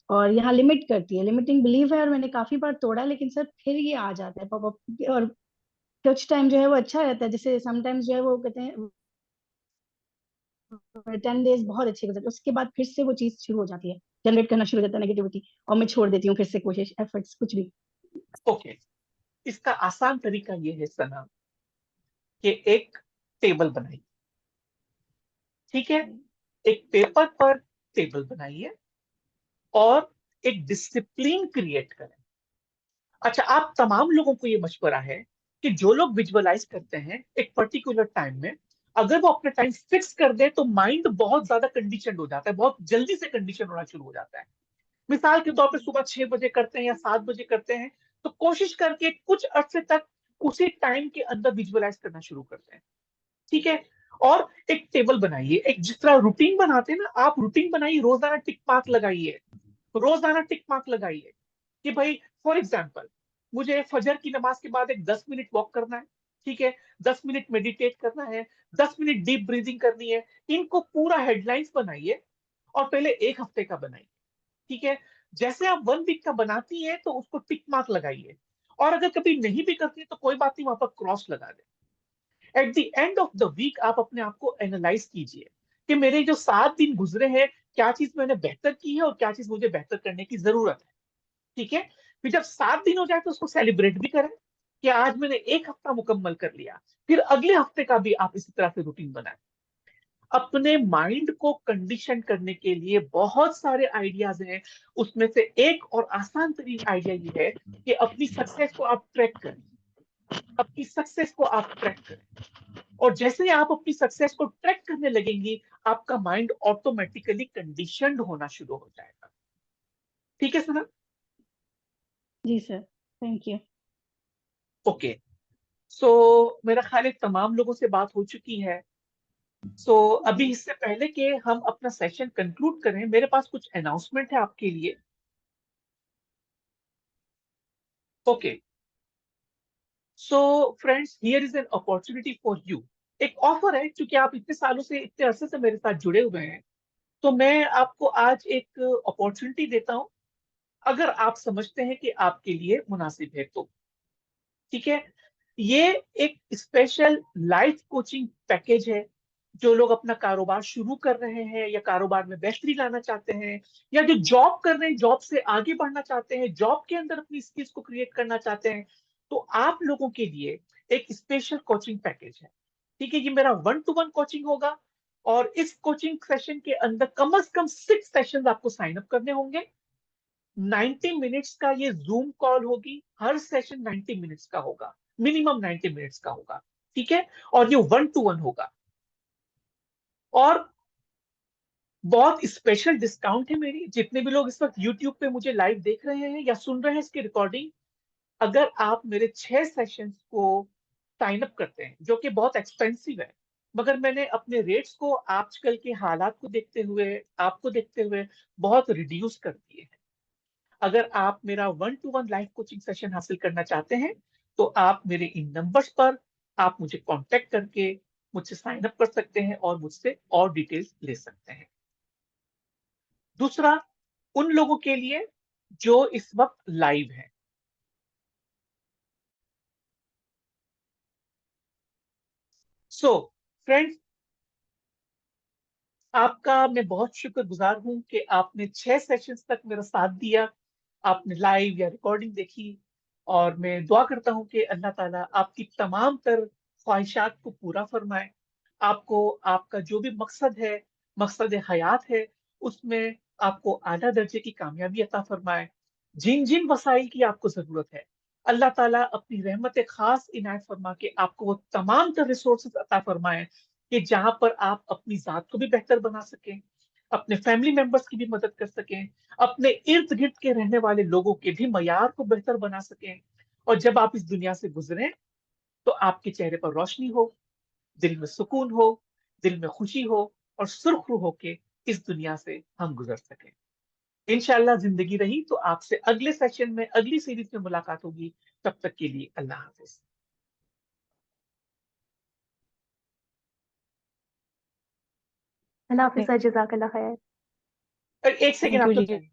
और यहाँ लिमिट करती है। लिमिटिंग बिलीव है, और मैंने काफ़ी बार तोड़ा, लेकिन सर फिर ये आ जाता है पॉप अप। और कुछ टाइम जो है वो अच्छा रहता है, जैसे समटाइम्स जो है वो कहते हैं 10 डेज बहुत अच्छे गुजरते हैं, उसके बाद फिर से वो चीज़ शुरू हो जाती है, जनरेट करना शुरू हो जाता है नेगेटिविटी, और मैं छोड़ देती हूँ फिर से कोशिश, एफर्ट्स, कुछ भी। ओके, इसका आसान तरीका ये है सना, कि एक टेबल बनाइए। ठीक है, एक पेपर पर टेबल बनाइए और एक डिसिप्लिन क्रिएट करें। अच्छा, आप तमाम लोगों को ये मशवरा है कि जो लोग विजुअलाइज करते हैं एक पर्टिकुलर टाइम में, अगर वो अपने टाइम फिक्स कर दे तो माइंड बहुत ज्यादा कंडीशन हो जाता है, बहुत जल्दी से कंडीशन होना शुरू हो जाता है। मिसाल के तौर पे सुबह 6 बजे करते हैं या 7 बजे करते हैं, तो कोशिश करके कुछ अरसे तक उसी टाइम के अंदर विजुअलाइज करना शुरू करते हैं। ठीक है, और एक टेबल बनाइए, एक जिस तरह रूटीन बनाते हैं ना, आप रूटीन बनाइए, रोजाना टिक मार्क लगाइए, रोजाना टिक मार्क लगाइए कि भाई फॉर एग्जाम्पल मुझे फजर की नमाज के बाद एक 10 मिनट वॉक करना है। ठीक है, 10 मिनट मेडिटेट करना है, 10 मिनट डीप ब्रीदिंग करनी है। इनको पूरा हेडलाइंस बनाइए और पहले एक हफ्ते का बनाइए। ठीक है, जैसे आप 1 वीक का बनाती हैं तो उसको टिक मार्क लगाइए, और अगर कभी नहीं भी करती है तो कोई बात नहीं, वहां पर क्रॉस लगा दें। At the end of the week आप अपने आप को एनालाइज कीजिए कि मेरे जो 7 दिन गुजरे हैं, क्या चीज मैंने बेहतर की है और क्या चीज मुझे बेहतर करने की जरूरत है। ठीक है, फिर जब 7 दिन हो जाए तो उसको सेलिब्रेट भी करें कि आज मैंने एक हफ्ता मुकम्मल कर लिया। फिर अगले हफ्ते का भी आप इसी तरह से रूटीन बनाएं। अपने माइंड को कंडीशन करने के लिए बहुत सारे आइडियाज हैं, उसमें से एक और आसान तरीन आइडिया ये है कि अपनी सक्सेस को आप ट्रैक करें, अपनी सक्सेस को आप ट्रैक करें। और जैसे ही आप अपनी सक्सेस को ट्रैक करने लगेंगी, आपका माइंड ऑटोमेटिकली कंडीशनड होना शुरू हो जाएगा। ठीक है सना? जी सर, थैंक यू। ओके, सो मेरा ख्याल है तमाम लोगों से बात हो चुकी है। सो अभी इससे पहले कि हम अपना सेशन कंक्लूड करें, मेरे पास कुछ अनाउंसमेंट है आपके लिए। Okay, so friends, here is an opportunity for you. एक ऑफर है, क्योंकि आप इतने सालों से, इतने अरसे से मेरे साथ जुड़े हुए हैं, तो मैं आपको आज एक अपॉर्चुनिटी देता हूं, अगर आप समझते हैं कि आपके लिए मुनासिब है तो। ठीक है, ये एक स्पेशल लाइफ कोचिंग पैकेज है। जो लोग अपना कारोबार शुरू कर रहे हैं या कारोबार में बेहतरी लाना चाहते हैं, या जो जॉब कर रहे हैं, जॉब से आगे बढ़ना चाहते हैं, जॉब के अंदर अपनी स्किल्स को क्रिएट करना चाहते हैं, तो आप लोगों के लिए एक स्पेशल कोचिंग पैकेज है। ठीक है, ये मेरा 1-to-1 कोचिंग होगा, और इस कोचिंग सेशन के अंदर कम से कम 6 सेशन आपको साइन अप करने होंगे। 90 मिनट्स का ये जूम कॉल होगी, हर सेशन 90 मिनट्स का होगा, मिनिमम 90 मिनट्स का होगा। ठीक है, और ये 1-to-1 होगा। और बहुत स्पेशल डिस्काउंट है मेरी, जितने भी लोग इस वक्त यूट्यूब पे मुझे लाइव देख रहे हैं या सुन रहे हैं इसकी रिकॉर्डिंग, अगर आप मेरे 6 सेशंस को साइन अप करते हैं, जो कि बहुत एक्सपेंसिव है, मगर मैंने अपने रेट्स को आजकल के हालात को देखते हुए, आपको देखते हुए बहुत रिड्यूस कर दिए हैं। अगर आप मेरा 1-to-1 लाइव कोचिंग सेशन हासिल करना चाहते हैं, तो आप मेरे इन नंबर्स पर आप मुझे कांटेक्ट करके मुझसे साइन अप कर सकते हैं और मुझसे और डिटेल्स ले सकते हैं। दूसरा, उन लोगों के लिए जो इस वक्त लाइव है, सो फ्रेंड्स, आपका मैं बहुत शुक्रगुजार हूं कि आपने 6 सेशंस तक मेरा साथ दिया, आपने लाइव या रिकॉर्डिंग देखी, और मैं दुआ करता हूं कि अल्लाह ताला आपकी तमाम तर ख्वाहिशात को पूरा फरमाए। आपको आपका जो भी मकसद है, मकसद हयात है, उसमें आपको आला दर्जे की कामयाबी अता फरमाए। जिन जिन वसाइल की आपको जरूरत है, अल्लाह ताला अपनी रहमत खास इनायत फरमा के आपको वो तमाम तर रिसोर्सेज अता फरमाए कि जहां पर आप अपनी जात को भी बेहतर बना सकें, अपने फैमिली मेंबर्स की भी मदद कर सकें, अपने इर्द गिर्द के रहने वाले लोगों के भी मयार को बेहतर बना सकें। और जब आप इस दुनिया से गुजरें, तो आपके चेहरे पर रोशनी हो, दिल में सुकून हो, दिल में खुशी हो, और सुरखरू होके इस दुनिया से हम गुजर सकें। इंशाल्लाह जिंदगी रही तो आपसे अगले सेशन में, अगली सीरीज में मुलाकात होगी। तब तक के लिए अल्लाह हाफिज। अल्लाह हाफिज़, जज़ाकल्लाह खैर। और एक सेकेंड थैंक आप यू लोग जी। जाइए।